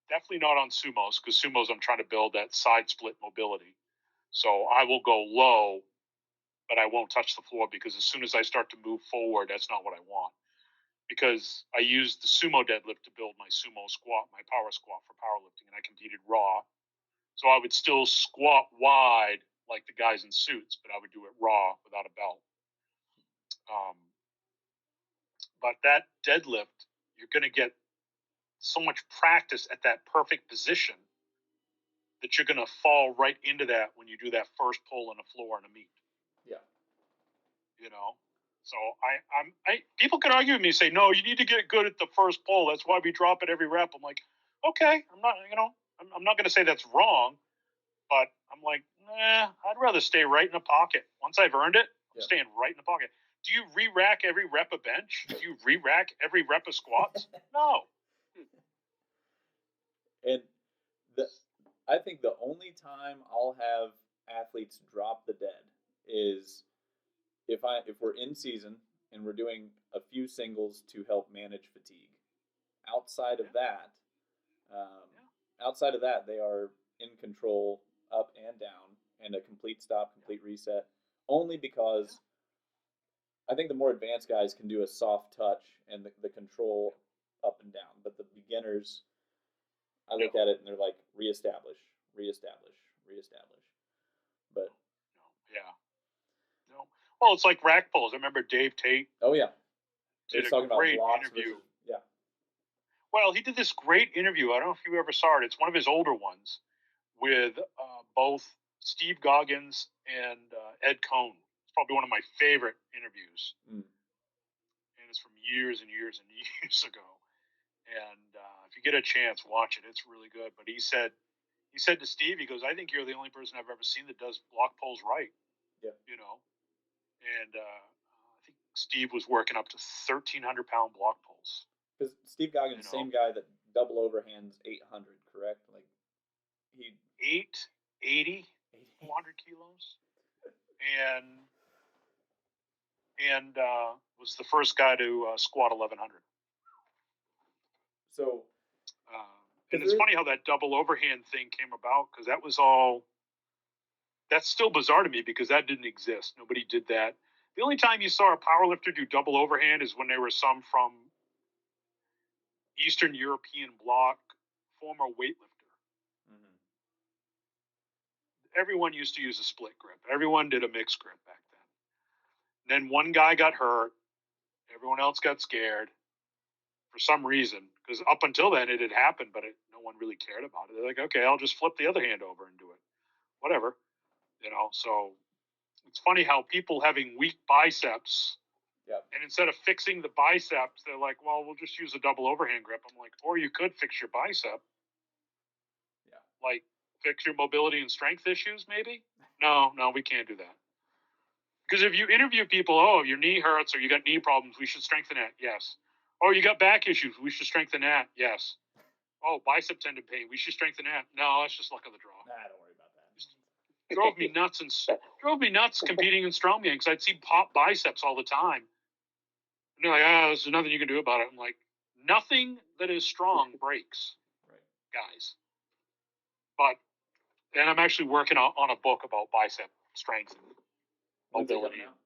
definitely not on sumos, because sumos I'm trying to build that side split mobility. So I will go low, but I won't touch the floor because as soon as I start to move forward, that's not what I want. Because I used the sumo deadlift to build my sumo squat, my power squat for powerlifting, and I competed raw. So I would still squat wide like the guys in suits, but I would do it raw without a belt. But that deadlift, you're going to get so much practice at that perfect position that you're going to fall right into that when you do that first pull on the floor in a meet. Yeah. So I people can argue with me and say, no, you need to get good at the first pull. That's why we drop it every rep. I'm like, okay, I'm not going to say that's wrong, but I'm like, I'd rather stay right in the pocket. Once I've earned it, I'm staying right in the pocket. Do you re-rack every rep of bench? Do you re-rack every rep of squats? No. And I think the only time I'll have athletes drop the dead is if we're in season and we're doing a few singles to help manage fatigue. Outside of that, they are in control up and down and a complete stop, complete reset. Only because I think the more advanced guys can do a soft touch and the control up and down, but the beginners, I look at it and they're like reestablish. But well, it's like rack pulls. I remember Dave Tate. Oh yeah, did a talking great about interview. Yeah. Well, he did this great interview. I don't know if you ever saw it. It's one of his older ones with both Steve Goggins and Ed Cohn. It's probably one of my favorite interviews. And it's from years and years and years ago. And if you get a chance, watch it. It's really good. But he said to Steve, he goes, I think you're the only person I've ever seen that does block pulls right. Yeah. And I think Steve was working up to 1,300-pound block pulls. Because Steve Goggins, same guy that double overhands 800, correct? Like he 880, 400 kilos, and was the first guy to squat 1,100. So, and it's funny how that double overhand thing came about, because that was all. That's still bizarre to me because that didn't exist. Nobody did that. The only time you saw a powerlifter do double overhand is when there were some from Eastern European bloc, former weightlifter. Mm-hmm. Everyone used to use a split grip. Everyone did a mixed grip back then. And then one guy got hurt. Everyone else got scared for some reason, because up until then it had happened, but no one really cared about it. They're like, okay, I'll just flip the other hand over and do it. Whatever. So it's funny how people having weak biceps Yep. And instead of fixing the biceps, they're like, well, we'll just use a double overhand grip. I'm like, or you could fix your bicep. Yeah. Like fix your mobility and strength issues, maybe? No, we can't do that. Because if you interview people, oh, your knee hurts or you got knee problems, we should strengthen that. Yes. Oh, you got back issues, we should strengthen that. Yes. Oh, bicep tendon pain, we should strengthen that. No, that's just luck of the draw. Nah, don't worry about that. Drove me nuts competing in strongman because I'd see pop biceps all the time. And they're like, there's nothing you can do about it. I'm like, nothing that is strong breaks, Right. guys. But, and I'm actually working on a book about bicep strength and When's it mobility. coming out?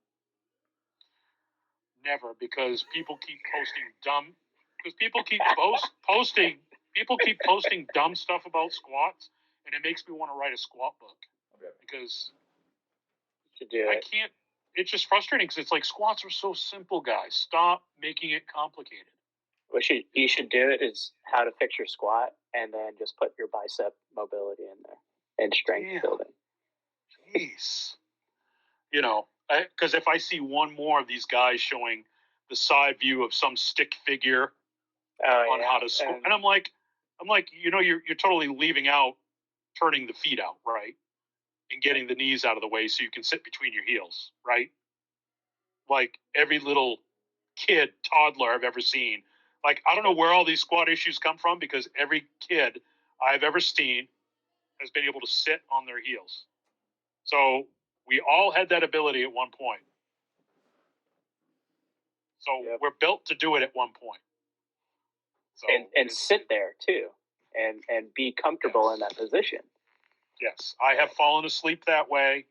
Never, because people keep posting dumb. Because people keep posting. People keep posting dumb stuff about squats, and it makes me want to write a squat book. Okay. Because To do I it. can't. It's just frustrating because it's like squats are so simple, guys. Stop making it complicated. What you should do it is how to fix your squat, and then just put your bicep mobility in there and strength Yeah. building. Jeez. You know, because if I see one more of these guys showing the side view of some stick figure on how to squat, and I'm like, you know, you're totally leaving out turning the feet out, right, and getting the knees out of the way so you can sit between your heels, right? Like every little kid, toddler I've ever seen. Like I don't know where all these squat issues come from because every kid I've ever seen has been able to sit on their heels. So we all had that ability at one point. So we're built to do it at one point. So and sit there too, and be comfortable in that position. Yes, I have fallen asleep that way.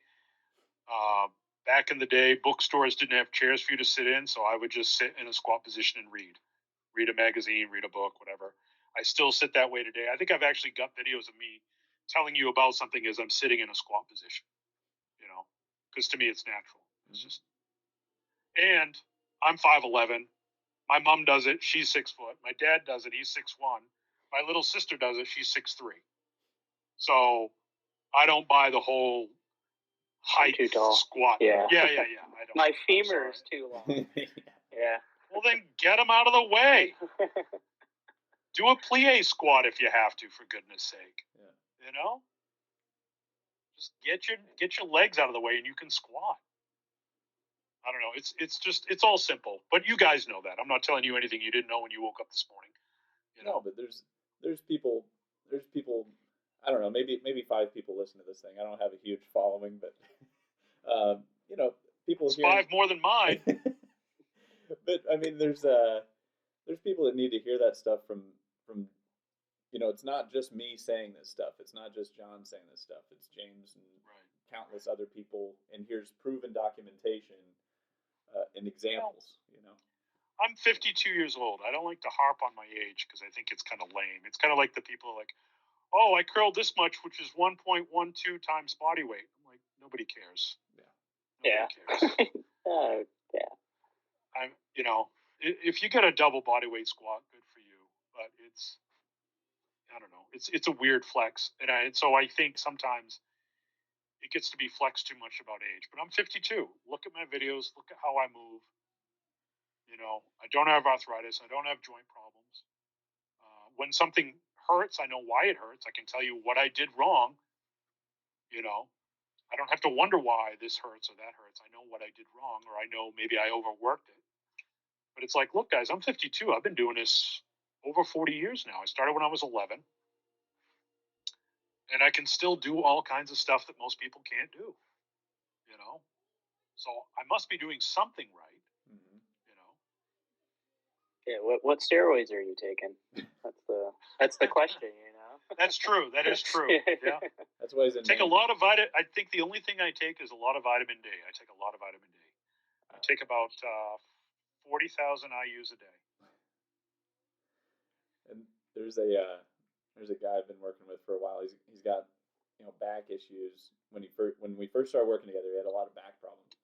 Back in the day, bookstores didn't have chairs for you to sit in, so I would just sit in a squat position and read a magazine, read a book, whatever. I still sit that way today. I think I've actually got videos of me telling you about something as I'm sitting in a squat position, you know, because to me it's natural. It's just, and I'm 5'11". My mom does it. She's 6 foot. My dad does it. He's 6'1". My little sister does it. She's 6'3". So I don't buy the whole height Too tall. squat. Yeah. Yeah. I don't. My femur is too long. Yeah. Well, then get them out of the way. Do a plie squat if you have to, for goodness sake. Yeah. You know, just get your legs out of the way and you can squat. I don't know. It's all simple. But you guys know that. I'm not telling you anything you didn't know when you woke up this morning. You know? No, but there's people. I don't know. Maybe 5 people listen to this thing. I don't have a huge following, but you know, people. It's 5 more than mine. But I mean, there's people that need to hear that stuff from. You know, it's not just me saying this stuff. It's not just John saying this stuff. It's James and countless other people. And here's proven documentation and examples. You know. I'm 52 years old. I don't like to harp on my age because I think it's kind of lame. It's kind of like the people like, oh, I curled this much, which is 1.12 times body weight. I'm like, nobody cares. Yeah. Nobody cares. Yeah. I'm, you know, if you get a double body weight squat, good for you. But it's, I don't know, it's a weird flex, and so I think sometimes it gets to be flexed too much about age. But I'm 52. Look at my videos. Look at how I move. You know, I don't have arthritis. I don't have joint problems. When something hurts, I know why it hurts. I can tell you what I did wrong. You know, I don't have to wonder why this hurts or that hurts. I know what I did wrong, or I know maybe I overworked it. But it's like, look, guys, I'm 52. I've been doing this over 40 years now. I started when I was 11. And I can still do all kinds of stuff that most people can't do. You know? So I must be doing something right. Mm-hmm. You know? Yeah. What steroids are you taking? That's the question. You know. That's true. That is true. Yeah. That's why he's in. Take a lot of vitamin. I think the only thing I take is a lot of vitamin D. I take a lot of vitamin D. I take about 40,000 IU's a day. And there's a guy I've been working with for a while. He's got, you know, back issues. When we first started working together, he had a lot of back problems,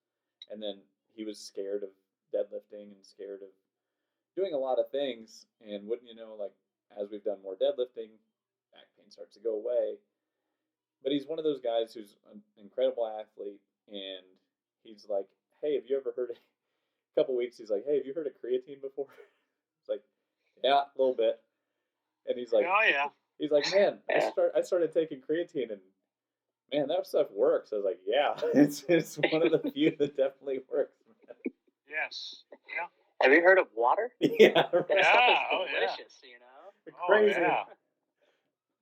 and then he was scared of deadlifting and scared of doing a lot of things. And wouldn't you know, like as we've done more deadlifting, back pain starts to go away. But he's one of those guys who's an incredible athlete, and he's like, hey, have you ever heard couple weeks, he's like, "Hey, have you heard of creatine before?" It's like, "Yeah, a little bit." And Oh yeah. he's like, "Man, Yeah. I started taking creatine, and man, that stuff works." I was like, "Yeah, it's one of the few that definitely works." Yes. Yeah. Have you heard of water? Yeah, That right. stuff is Oh, yeah. delicious, you know? Crazy. yeah.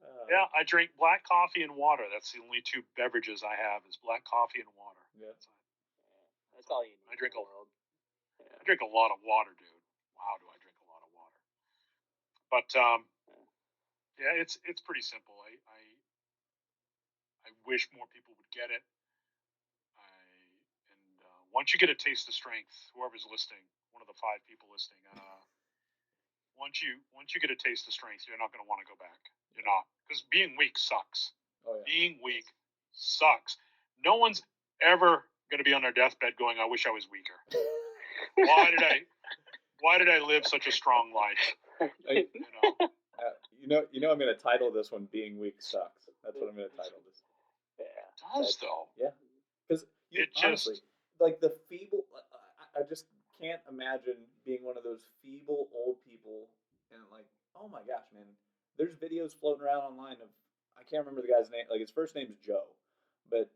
Uh, Yeah, I drink black coffee and water. That's the only two beverages I have is black coffee and water. Yeah. That's all you need I drink in a- the world. I drink a lot of water, dude. Wow, do I drink a lot of water? But yeah, it's pretty simple. I wish more people would get it. Once you get a taste of strength, whoever's listening, one of the 5 people listening, once you get a taste of strength, you're not going to want to go back. You're not, because being weak sucks. Oh yeah. Being weak sucks. No one's ever going to be on their deathbed going, "I wish I was weaker. Why did I live such a strong life?" I, You know, you know, I'm going to title this one "Being Weak Sucks." That's what I'm going to title this. Yeah. it does though. Yeah, because It honestly, just like the feeble, I just can't imagine being one of those feeble old people and like, oh my gosh, man, there's videos floating around online of I can't remember the guy's name. Like his first name's Joe, but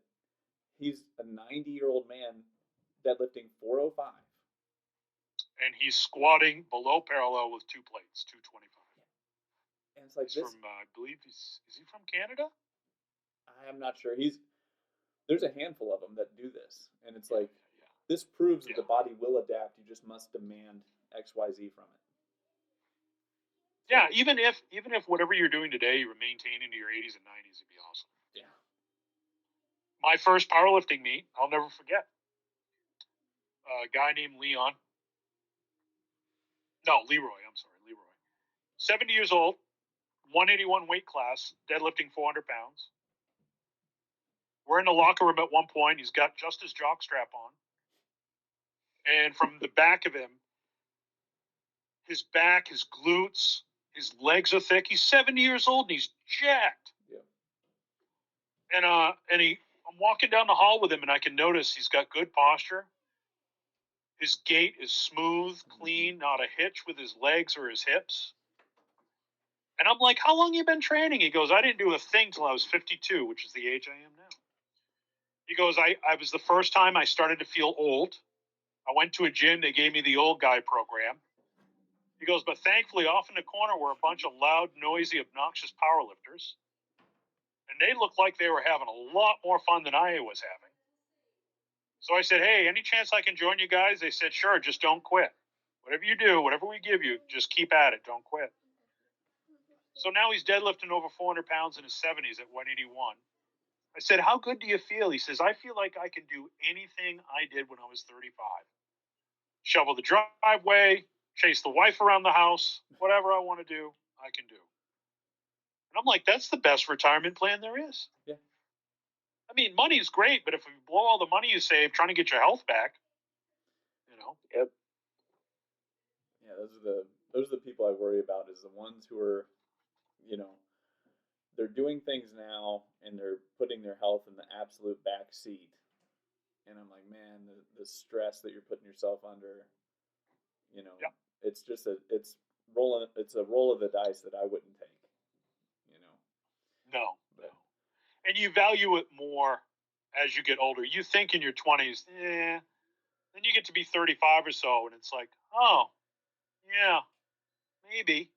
he's a 90-year-old man deadlifting 405. and he's squatting below parallel with 2 plates, 225. And it's like He's this. from, I believe is he from Canada? I am not sure. There's a handful of them that do this, and it's like Yeah. this proves that Yeah. the body will adapt. You just must demand XYZ from it. Yeah, even if whatever you're doing today you maintain into your 80s and 90s, it'd be awesome. Yeah. My first powerlifting meet, I'll never forget. A guy named Leroy. I'm sorry, Leroy. 70 years old, 181 weight class, deadlifting 400 pounds. We're in the locker room at one point. He's got just his jock strap on. And from the back of him, his back, his glutes, his legs are thick. He's 70 years old and he's jacked. Yeah. And I'm walking down the hall with him and I can notice he's got good posture. His gait is smooth, clean, not a hitch with his legs or his hips. And I'm like, "How long you been training?" He goes, "I didn't do a thing till I was 52, which is the age I am now." He goes, I was the first time I started to feel old. I went to a gym. They gave me the old guy program. He goes, but thankfully off in the corner were a bunch of loud, noisy, obnoxious powerlifters. And they looked like they were having a lot more fun than I was having. So I said, "Hey, any chance I can join you guys?" They said, "Sure, just don't quit. Whatever you do, whatever we give you, just keep at it. Don't quit." So now he's deadlifting over 400 pounds in his 70s at 181. I said, "How good do you feel?" He says, "I feel like I can do anything I did when I was 35. Shovel the driveway, chase the wife around the house, whatever I want to do, I can do." And I'm like, that's the best retirement plan there is. Yeah. I mean, money's great, but if you blow all the money you save trying to get your health back, you know. Yep. Yeah, those are the people I worry about. Is the ones who are, you know, they're doing things now and they're putting their health in the absolute back seat. And I'm like, man, the stress that you're putting yourself under, you know, Yep. it's just it's a roll of the dice that I wouldn't take, you know. No. But And you value it more as you get older. You think in your 20s, then you get to be 35 or so, and it's like, oh, yeah, maybe.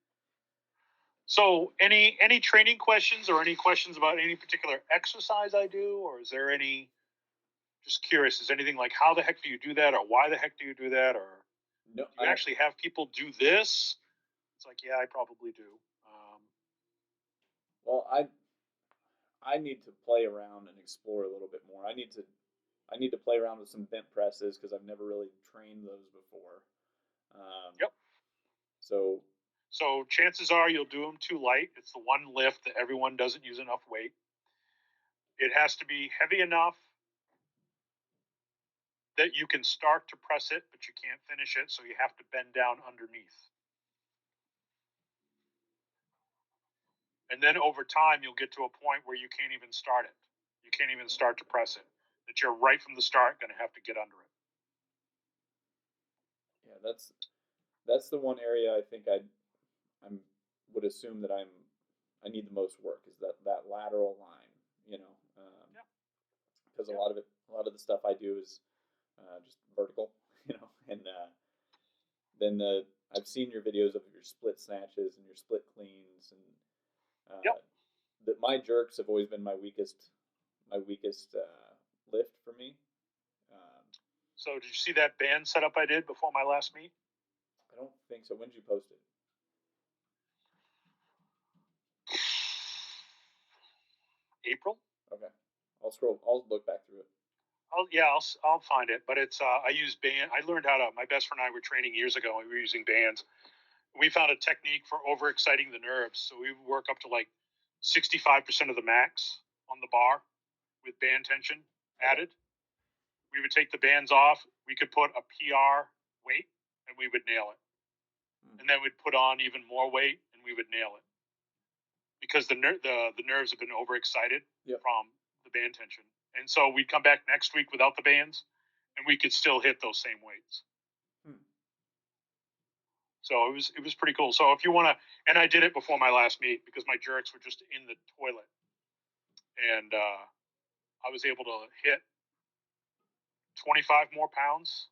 So, any training questions or any questions about any particular exercise I do, or is there any? Just curious. Is anything like how the heck do you do that, or why the heck do you do that, or no, do you actually have people do this? It's like, yeah, I probably do. well, I need to play around and explore a little bit more. I need to play around with some bent presses because I've never really trained those before. Yep. So chances are you'll do them too light. It's the one lift that everyone doesn't use enough weight. It has to be heavy enough that you can start to press it, but you can't finish it, so you have to bend down underneath. And then over time, you'll get to a point where you can't even start it. You can't even start to press it. That you're right from the start going to have to get under it. Yeah, that's the one area I think I would assume that I need the most work is that lateral line, you know, Yep. because Yep. a lot of the stuff I do is just vertical, you know, and then I've seen your videos of your split snatches and your split cleans, and Yep. that my jerks have always been my weakest lift for me. Um, So did you see that band setup I did before my last meet? I don't think so. When did you post it? April. Okay, I'll scroll. I'll look back through it. I'll find it. But it's I use band. I learned how to. My best friend and I were training years ago, and we were using bands. We found a technique for overexciting the nerves. So we would work up to like 65% of the max on the bar with band tension added. We would take the bands off. We could put a PR weight, and we would nail it. And then we'd put on even more weight, and we would nail it because the nerves have been overexcited from the band tension. And so we'd come back next week without the bands, and we could still hit those same weights. So it was pretty cool. So if you want to, and I did it before my last meet because my jerks were just in the toilet, and I was able to hit 25 more pounds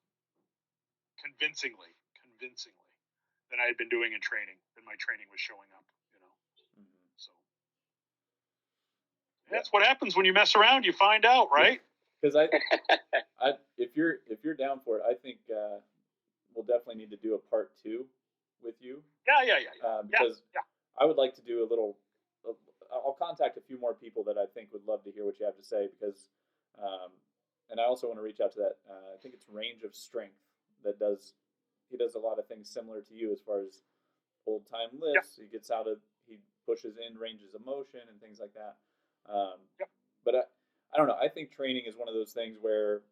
convincingly than I had been doing in training. Than my training was showing up, you know. So that's what happens when you mess around. You find out, right? Because if you're down for it, I think we'll definitely need to do a part 2 with you. Yeah. Because I would like to do a little. I'll contact a few more people that I think would love to hear what you have to say because, and I also want to reach out to that. I think it's Range of Strength that does. He does a lot of things similar to you as far as old time lifts. He pushes in ranges of motion and things like that. But I don't know. I think training is one of those things where,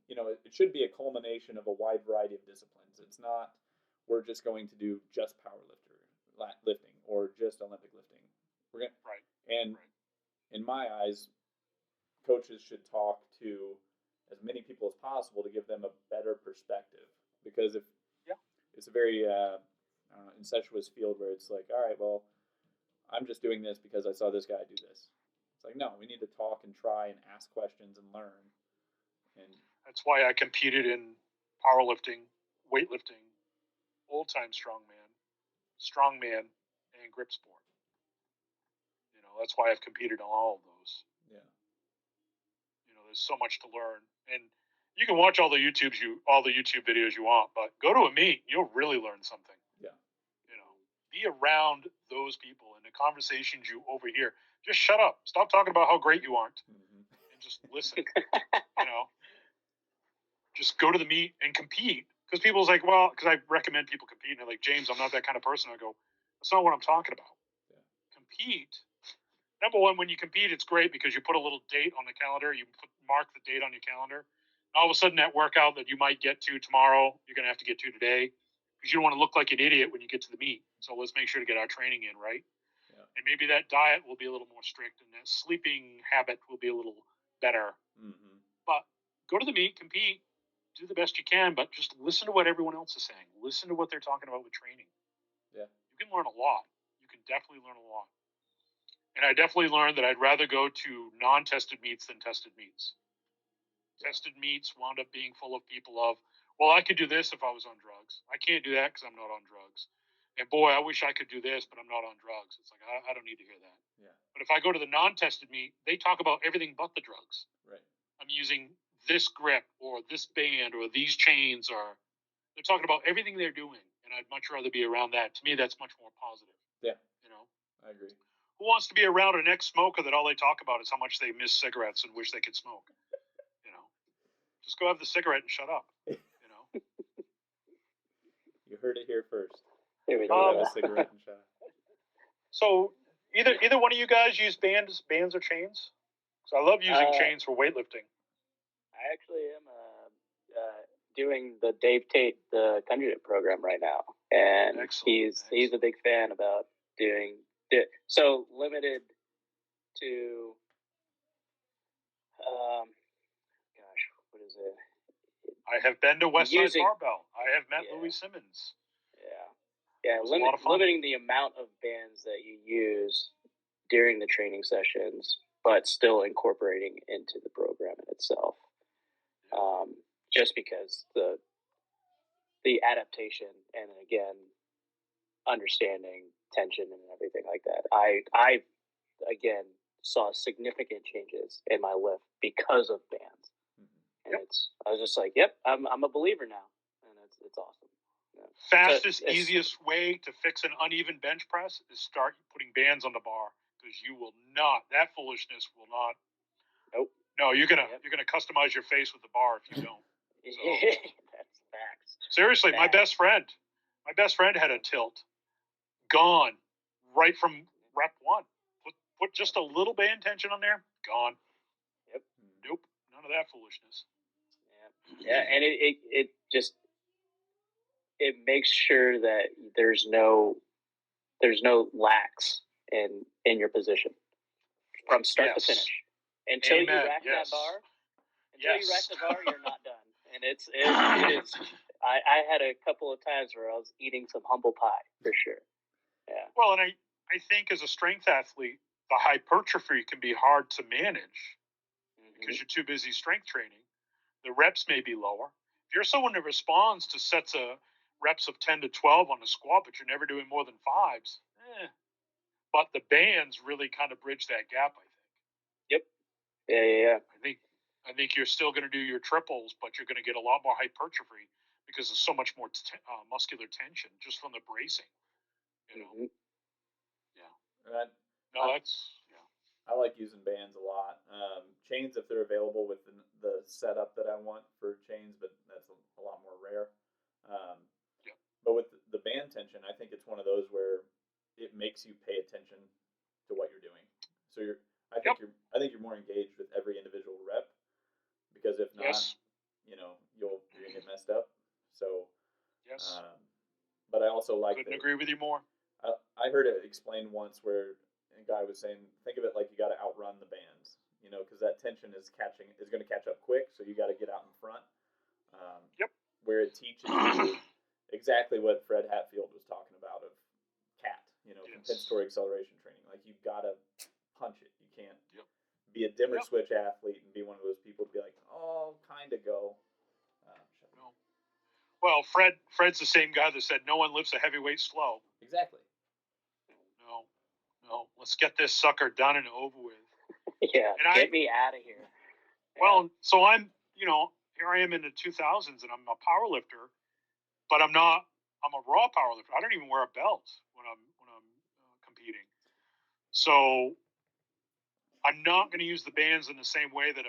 you know, it should be a culmination of a wide variety of disciplines. It's not we're just going to do just lifting or just Olympic lifting. And in my eyes, coaches should talk to as many people as possible to give them a better perspective. Because if it's a very incestuous field where it's like, all right, well, I'm just doing this because I saw this guy do this. It's like, no, we need to talk and try and ask questions and learn. And that's why I competed in powerlifting, weightlifting, old time strongman, and grip sport. You know, that's why I've competed on all of those. Yeah. You know, there's so much to learn, and you can watch all the YouTube videos you want, but go to a meet, you'll really learn something. Yeah. You know, be around those people and the conversations you overhear. Just shut up. Stop talking about how great you aren't, and just listen. You know, just go to the meet and compete. Because people's like, well, because I recommend people compete, and they're like, James, I'm not that kind of person. I go, that's not what I'm talking about. Yeah. Compete. Number one, when you compete, it's great because you put a little date on the calendar. You mark the date on your calendar. All of a sudden, that workout that you might get to tomorrow, you're going to have to get to today because you don't want to look like an idiot when you get to the meet. So let's make sure to get our training in, right? Yeah. And maybe that diet will be a little more strict and that sleeping habit will be a little better. But go to the meet, compete, do the best you can, but just listen to what everyone else is saying. Listen to what they're talking about with training. Yeah. You can learn a lot. You can definitely learn a lot. And I definitely learned that I'd rather go to non-tested meets than tested meets. Tested meets wound up being full of people of, well, I could do this if I was on drugs. I can't do that because I'm not on drugs. And boy, I wish I could do this, but I'm not on drugs. It's like, I don't need to hear that. Yeah. But if I go to the non-tested meet, they talk about everything but the drugs. Right. I'm using this grip or this band or these chains, or they're talking about everything they're doing. And I'd much rather be around that. To me, that's much more positive. Yeah. You know? I agree. Who wants to be around an ex-smoker that all they talk about is how much they miss cigarettes and wish they could smoke? You know, just go have the cigarette and shut up. You know, you heard it here first. There we Go go. have a cigarette and shut up. So either one of you guys use bands or chains? Because I love using chains for weightlifting. I actually am doing the Dave Tate, the Conjugate program right now, and he's a big fan about doing it. So limited to, gosh, what is it? I have been to Westside Using- Barbell. I have met Yeah. Louis Simmons. Yeah, was a lot of fun. limiting the amount of bands that you use during the training sessions, but still incorporating into the program in itself. Just because the adaptation and again understanding tension and everything like that. I again saw significant changes in my lift because of bands, and I was just like, yep, I'm a believer now, and it's awesome. Yeah. Fastest, So it's- easiest way to fix an uneven bench press is start putting bands on the bar, because you will not. That foolishness will not. Nope. No, you're gonna customize your face with the bar if you don't. That's facts. Seriously, my best friend had a tilt, gone right from rep 1. Put just a little band tension on there, gone. Yep. Nope, none of that foolishness. Yeah, and it just it makes sure that there's no lax in your position from start to finish. Until you rack that bar, you rack the bar, you're not done. And it is. I had a couple of times where I was eating some humble pie for sure. Yeah. Well, and I think as a strength athlete, the hypertrophy can be hard to manage because you're too busy strength training. The reps may be lower. If you're someone that responds to sets of reps of 10 to 12 on a squat, but you're never doing more than 5s, But the bands really kind of bridge that gap, I think. Yep. Yeah. I think you're still going to do your triples, but you're going to get a lot more hypertrophy because there's so much more muscular tension just from the bracing. You know. Yeah. I like using bands a lot. Chains, if they're available with the setup that I want for chains, but that's a lot more rare. But with the band tension, I think it's one of those where it makes you pay attention to what you're doing. So I think you're more engaged with every individual rep, because if not, you're gonna get messed up. So but I also like. Couldn't agree with you more. I heard it explained once where a guy was saying, think of it like you got to outrun the bands, because that tension is going to catch up quick. So you got to get out in front. Where it teaches you exactly what Fred Hatfield was talking about of CAT, compensatory acceleration training. Like you've got to punch it. You can't be a dimmer switch athlete and be one of those people to be like, oh, kind of go. No. Well, Fred's the same guy that said no one lifts a heavyweight slow. Exactly. No. Let's get this sucker done and over with. Yeah, and get me out of here. Well, so I'm, here I am in the 2000s, and I'm a power lifter, but I'm a raw power lifter. I don't even wear a belt when I'm competing. So I'm not going to use the bands in the same way that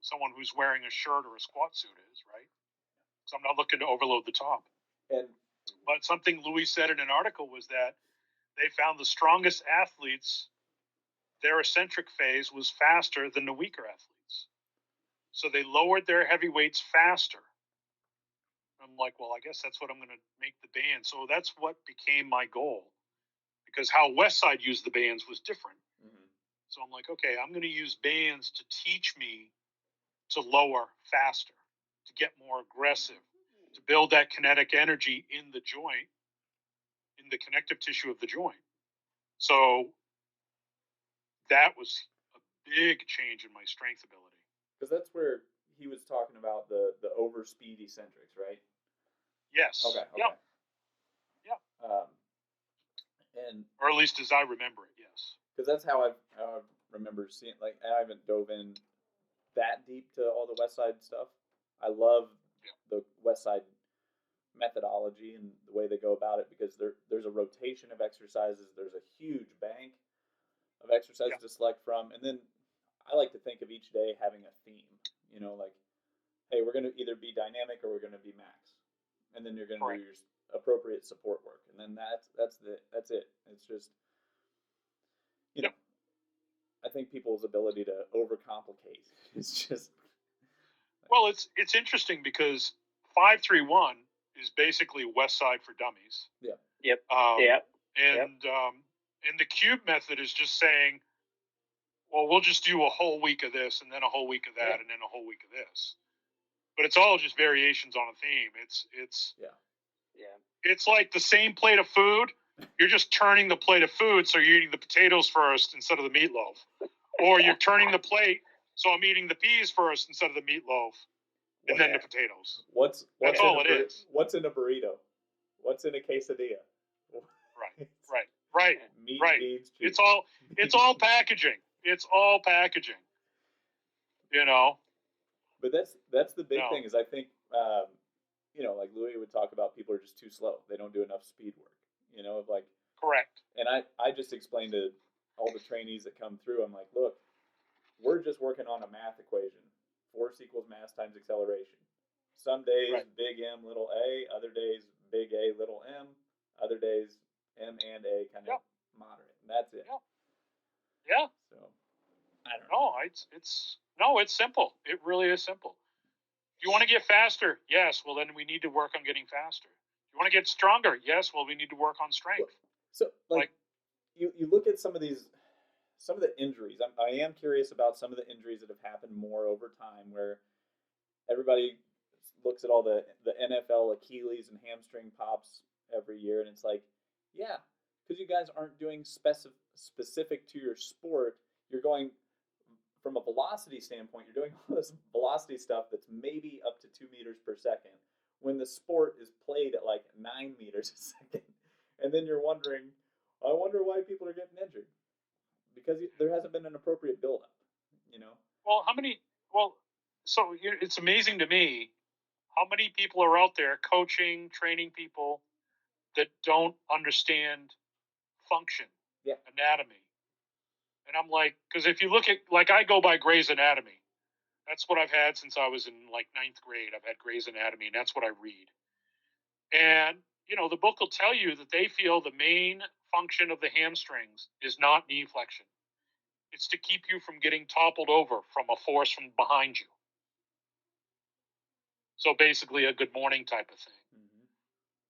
someone who's wearing a shirt or a squat suit is, right? So I'm not looking to overload the top. But something Louis said in an article was that they found the strongest athletes, their eccentric phase was faster than the weaker athletes. So they lowered their heavy weights faster. I'm like, well, I guess that's what I'm going to make the band. So that's what became my goal, because how Westside used the bands was different. So I'm like, okay, I'm going to use bands to teach me to lower faster, to get more aggressive, to build that kinetic energy in the joint, in the connective tissue of the joint. So that was a big change in my strength ability. Because that's where he was talking about the overspeed eccentrics, right? Yes. Okay. Yeah. Or at least as I remember it, yes. Because that's how I remember seeing. Like, I haven't dove in that deep to all the Westside stuff. I love the Westside methodology and the way they go about it, because there's a rotation of exercises. There's a huge bank of exercises to select from, and then I like to think of each day having a theme. Like, hey, we're going to either be dynamic or we're going to be max, and then you're going to do your appropriate support work, and then that's it. It's just I think people's ability to overcomplicate is just. Well, it's interesting because 5-3-1 is basically Westside for dummies. Yeah. Yep. And the cube method is just saying, well, we'll just do a whole week of this, and then a whole week of that, and then a whole week of this. but it's all just variations on a theme. It's like the same plate of food. You're just turning the plate of food, so you're eating the potatoes first instead of the meatloaf, or you're turning the plate, so I'm eating the peas first instead of the meatloaf, and then the potatoes. That's all it is. What's in a burrito? What's in a quesadilla? Right. Meat, right. beans, cheese. It's all packaging. It's all packaging. You know. But that's the big thing is I think like Louis would talk about people are just too slow. They don't do enough speed work. Of like correct. And I just explained to all the trainees that come through. I'm like, look, we're just working on a math equation. Force equals mass times acceleration. Some days big M little a, other days big A little m, other days M and A kind of moderate. And that's it. Yeah. So I don't know. It's simple. It really is simple. Do you want to get faster? Yes. Well, then we need to work on getting faster. You want to get stronger? Yes. Well, we need to work on strength. So you look at some of the injuries. I am curious about some of the injuries that have happened more over time, where everybody looks at all the NFL Achilles and hamstring pops every year, and it's like, yeah, because you guys aren't doing specific to your sport. You're going from a velocity standpoint. You're doing all this velocity stuff that's maybe up to 2 meters per second, when the sport is played at like 9 meters a second, and then you're wondering, I wonder why people are getting injured, because there hasn't been an appropriate buildup. Well, so it's amazing to me how many people are out there coaching, training people that don't understand function, anatomy. And I'm like, because if you look at, like, I go by Gray's Anatomy. That's what I've had since I was in like 9th grade. I've had Gray's Anatomy, and that's what I read. And, the book will tell you that they feel the main function of the hamstrings is not knee flexion. It's to keep you from getting toppled over from a force from behind you. So basically a good morning type of thing,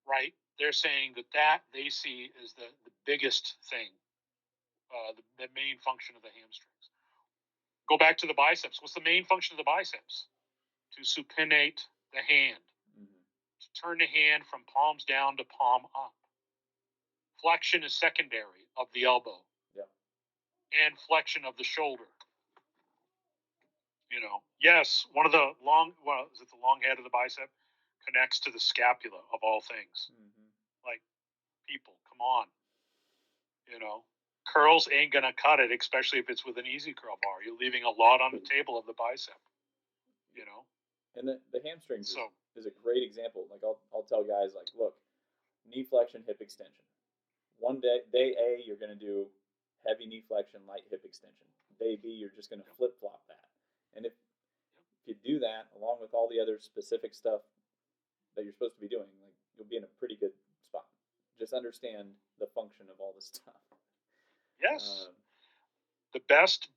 right? They're saying that they see as the biggest thing, the main function of the hamstrings. Go back to the biceps. What's the main function of the biceps? To supinate the hand, to turn the hand from palms down to palm up. Flexion is secondary of the elbow, and flexion of the shoulder. Yes, one of the the long head of the bicep connects to the scapula of all things. Like, people, come on. Curls ain't gonna cut it, especially if it's with an easy curl bar. You're leaving a lot on the table of the bicep. And the hamstrings is a great example. Like I'll tell guys, like, look, knee flexion, hip extension. One day A, you're gonna do heavy knee flexion, light hip extension. Day B, you're just gonna flip flop that. And if you do that along with all the other specific stuff that you're supposed to be doing, like, you'll be in a pretty good spot. Just understand the function of all this stuff. Yes. The best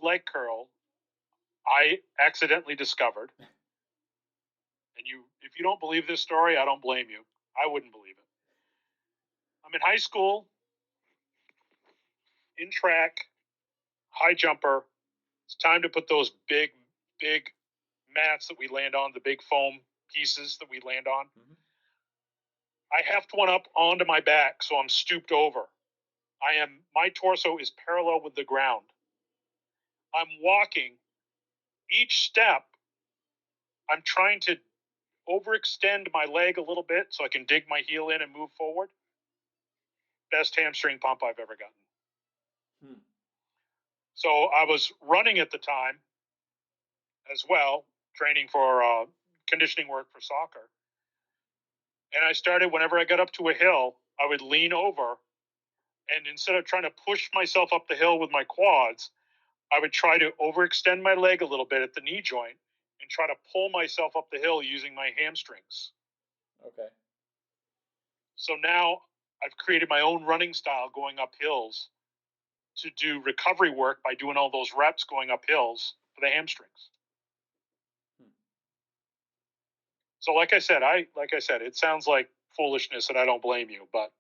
leg curl I accidentally discovered, and if you don't believe this story, I don't blame you. I wouldn't believe it. I'm in high school, in track, high jumper. It's time to put those big mats that we land on, the big foam pieces that we land on. I heft one up onto my back, so I'm stooped over. My torso is parallel with the ground. I'm walking. Each step, I'm trying to overextend my leg a little bit so I can dig my heel in and move forward. Best hamstring pump I've ever gotten. So I was running at the time as well, training for conditioning work for soccer. And I started, whenever I got up to a hill, I would lean over, and instead of trying to push myself up the hill with my quads, I would try to overextend my leg a little bit at the knee joint and try to pull myself up the hill using my hamstrings. Okay. So now I've created my own running style going up hills to do recovery work by doing all those reps going up hills for the hamstrings. So like I said, it sounds like foolishness, and I don't blame you, but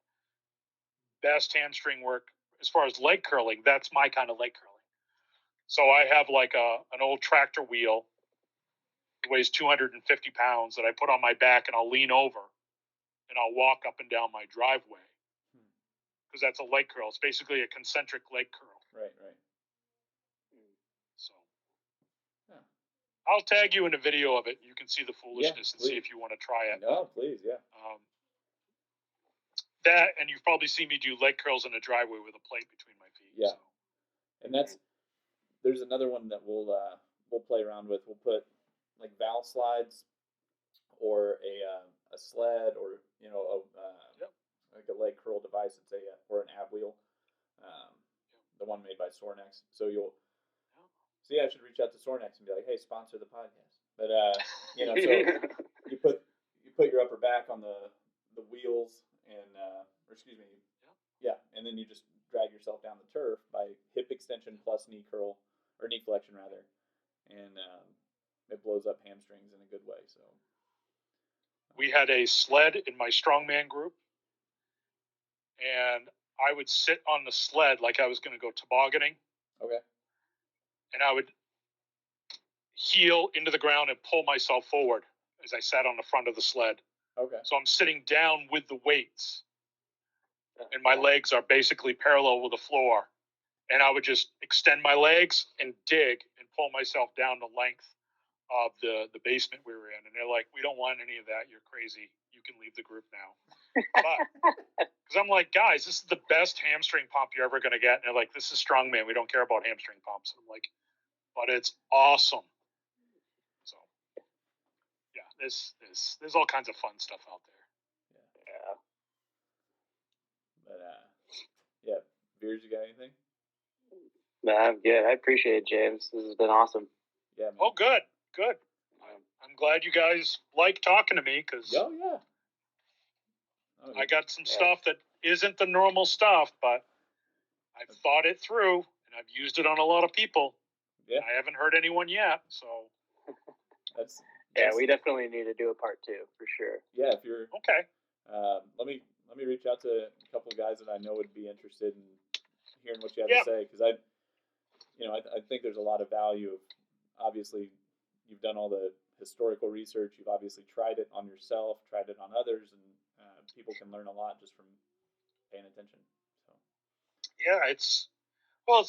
best hamstring work as far as leg curling, that's my kind of leg curling. So I have like an old tractor wheel It weighs 250 pounds that I put on my back, and I'll lean over and I'll walk up and down my driveway because that's a leg curl. It's basically a concentric leg curl. Right. So Yeah. I'll tag you in a video of it. You can see the foolishness and please. see if you want to try it. No, please, yeah. That, and you've probably seen me do leg curls in a driveway with a plate between my feet. Yeah. So. And there's another one that we'll play around with. We'll put like valve slides or a sled or like a leg curl device. It's or an ab wheel, the one made by Sornex. So you'll see. I should reach out to Sornex and be like, hey, sponsor the podcast. But so you put your upper back on the wheels and and then you just drag yourself down the turf by hip extension plus knee curl or knee flexion rather, and it blows up hamstrings in a good way. So we had a sled in my strongman group, and I would sit on the sled like I was going to go tobogganing. Okay. And I would heel into the ground and pull myself forward as I sat on the front of the sled. Okay. So I'm sitting down with the weights, and my legs are basically parallel with the floor. And I would just extend my legs and dig and pull myself down the length of the basement we were in. And they're like, we don't want any of that. You're crazy. You can leave the group now. Because I'm like, guys, this is the best hamstring pump you're ever going to get. And they're like, this is strongman. We don't care about hamstring pumps. And I'm like, but it's awesome. So, yeah, there's all kinds of fun stuff out there. Yeah. But yeah, Veers, you got anything? No, I'm good. I appreciate it, James. This has been awesome. Yeah. Man. Oh, good. I'm glad you guys like talking to me because I got some stuff that isn't the normal stuff, but I've thought it through and I've used it on a lot of people. Yeah. I haven't heard anyone yet, so. That's we definitely need to do a part 2 for sure. Yeah, if you're okay. Let me reach out to a couple of guys that I know would be interested in hearing what you have to say, because I think there's a lot of value. Obviously, you've done all the historical research. You've obviously tried it on yourself, tried it on others, and people can learn a lot just from paying attention. So. Yeah, it's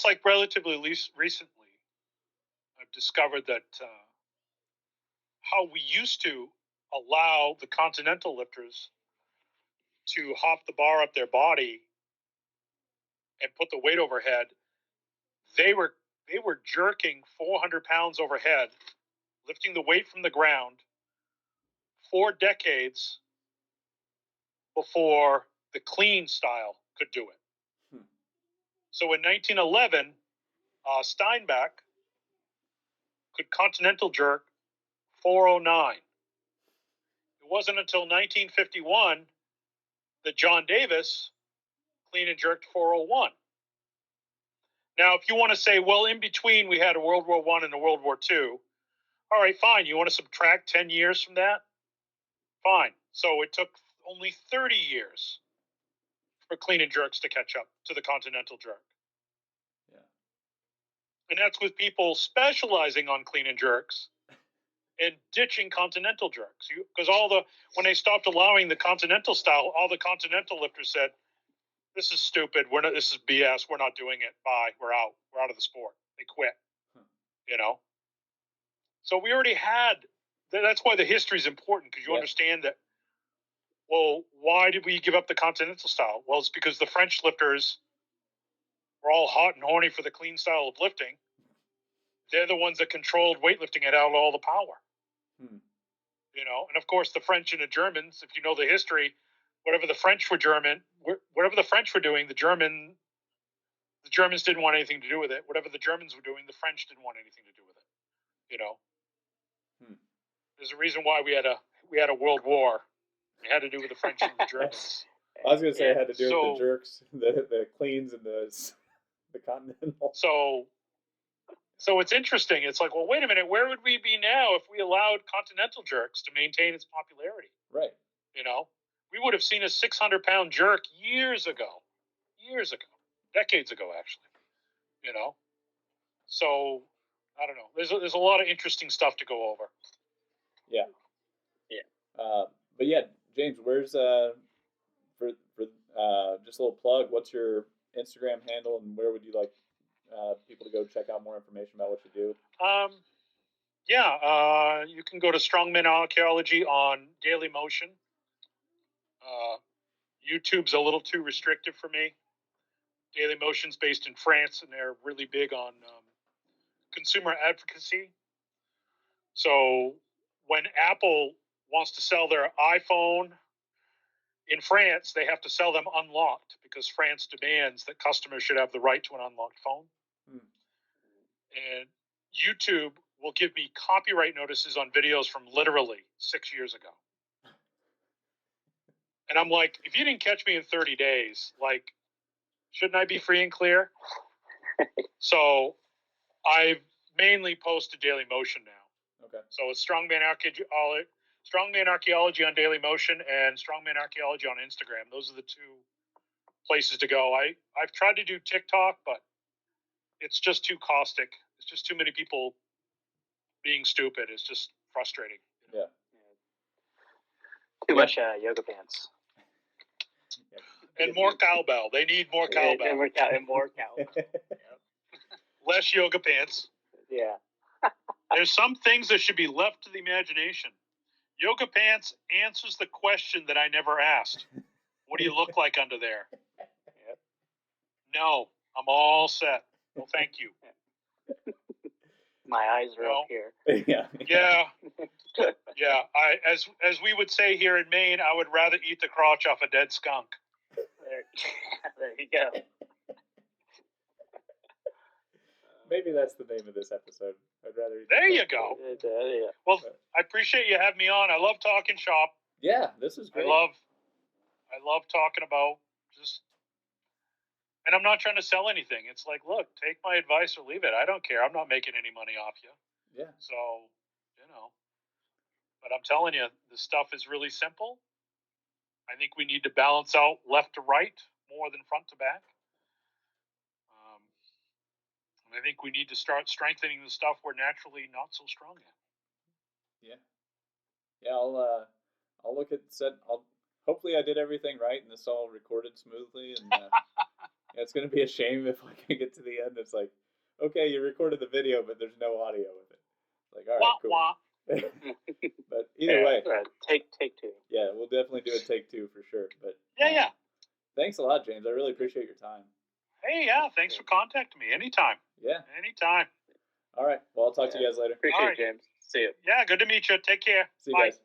like relatively recently I've discovered that how we used to allow the continental lifters to hop the bar up their body and put the weight overhead. They were jerking 400 pounds overhead, lifting the weight from the ground 4 decades before the clean style could do it. So in 1911, Steinbach could continental jerk 409. It wasn't until 1951 that John Davis clean and jerked 401. Now, if you want to say, well, in between we had a World War I and a World War II, all right, fine. You want to subtract 10 years from that? Fine. So it took only 30 years for clean and jerks to catch up to the continental jerk. Yeah. And that's with people specializing on clean and jerks and ditching continental jerks. Because when they stopped allowing the continental style, all the continental lifters said, this is stupid. This is BS. We're not doing it. Bye. We're out. We're out of the sport. They quit. So we already had. That's why the history is important, because you understand that. Well, why did we give up the continental style? Well, it's because the French lifters were all hot and horny for the clean style of lifting. They're the ones that controlled weightlifting and out all the power. And of course the French and the Germans, if you know the history, whatever the French were doing, the Germans didn't want anything to do with it. Whatever the Germans were doing, the French didn't want anything to do with it. There's a reason why we had a world war. It had to do with the French and the Germans. I was going to say it had to do with the jerks, the cleans, and the continental. So it's interesting. It's like, well, wait a minute. Where would we be now if we allowed continental jerks to maintain its popularity? Right. We would have seen a 600-pound jerk years ago, decades ago, actually. So I don't know. There's a lot of interesting stuff to go over. Yeah. Yeah. But yeah, James, where's for just a little plug? What's your Instagram handle, and where would you like people to go check out more information about what you do? You can go to Strongman Archaeology on Daily Motion. YouTube's a little too restrictive for me. Daily Motion's based in France, and they're really big on consumer advocacy. So when Apple wants to sell their iPhone in France, they have to sell them unlocked because France demands that customers should have the right to an unlocked phone. And YouTube will give me copyright notices on videos from literally 6 years ago. And I'm like, if you didn't catch me in 30 days, like, shouldn't I be free and clear? So I mainly post to Daily Motion now. Okay. So it's Strongman Archaeology on Daily Motion and Strongman Archaeology on Instagram. Those are the two places to go. I've tried to do TikTok, but it's just too caustic. It's just too many people being stupid. It's just frustrating. Yeah. Too much yoga pants. And more cowbell. They need more cowbell. And more cowbell. Less yoga pants. Yeah. There's some things that should be left to the imagination. Yoga pants answers the question that I never asked. What do you look like under there? Yep. No, I'm all set. Well, thank you. My eyes are up here. Yeah. Yeah. Yeah. As we would say here in Maine, I would rather eat the crotch off a dead skunk. There you go. Maybe that's the name of this episode. I'd rather eat There the you crotch. go. Yeah. Well, I appreciate you having me on. I love talking shop. Yeah, this is great. I love talking about just, and I'm not trying to sell anything. It's like, look, take my advice or leave it. I don't care. I'm not making any money off you. Yeah. So, but I'm telling you, the stuff is really simple. I think we need to balance out left to right more than front to back. And I think we need to start strengthening the stuff we're naturally not so strong at. Yeah. Yeah, I'll look at hopefully I did everything right and this all recorded smoothly, and yeah, it's gonna be a shame if I can get to the end. It's like, okay, you recorded the video, but there's no audio with it. Like, all right, cool. Wah. But either way, take two. yeah, we'll definitely do a take two for sure. But Yeah. Thanks a lot, James. I really appreciate your time. Hey, yeah, thanks for contacting me. Anytime. Yeah. Anytime. All right. Well, I'll talk to you guys later. Appreciate All right. it, James. See you. Yeah, good to meet you. Take care. See you Bye. guys.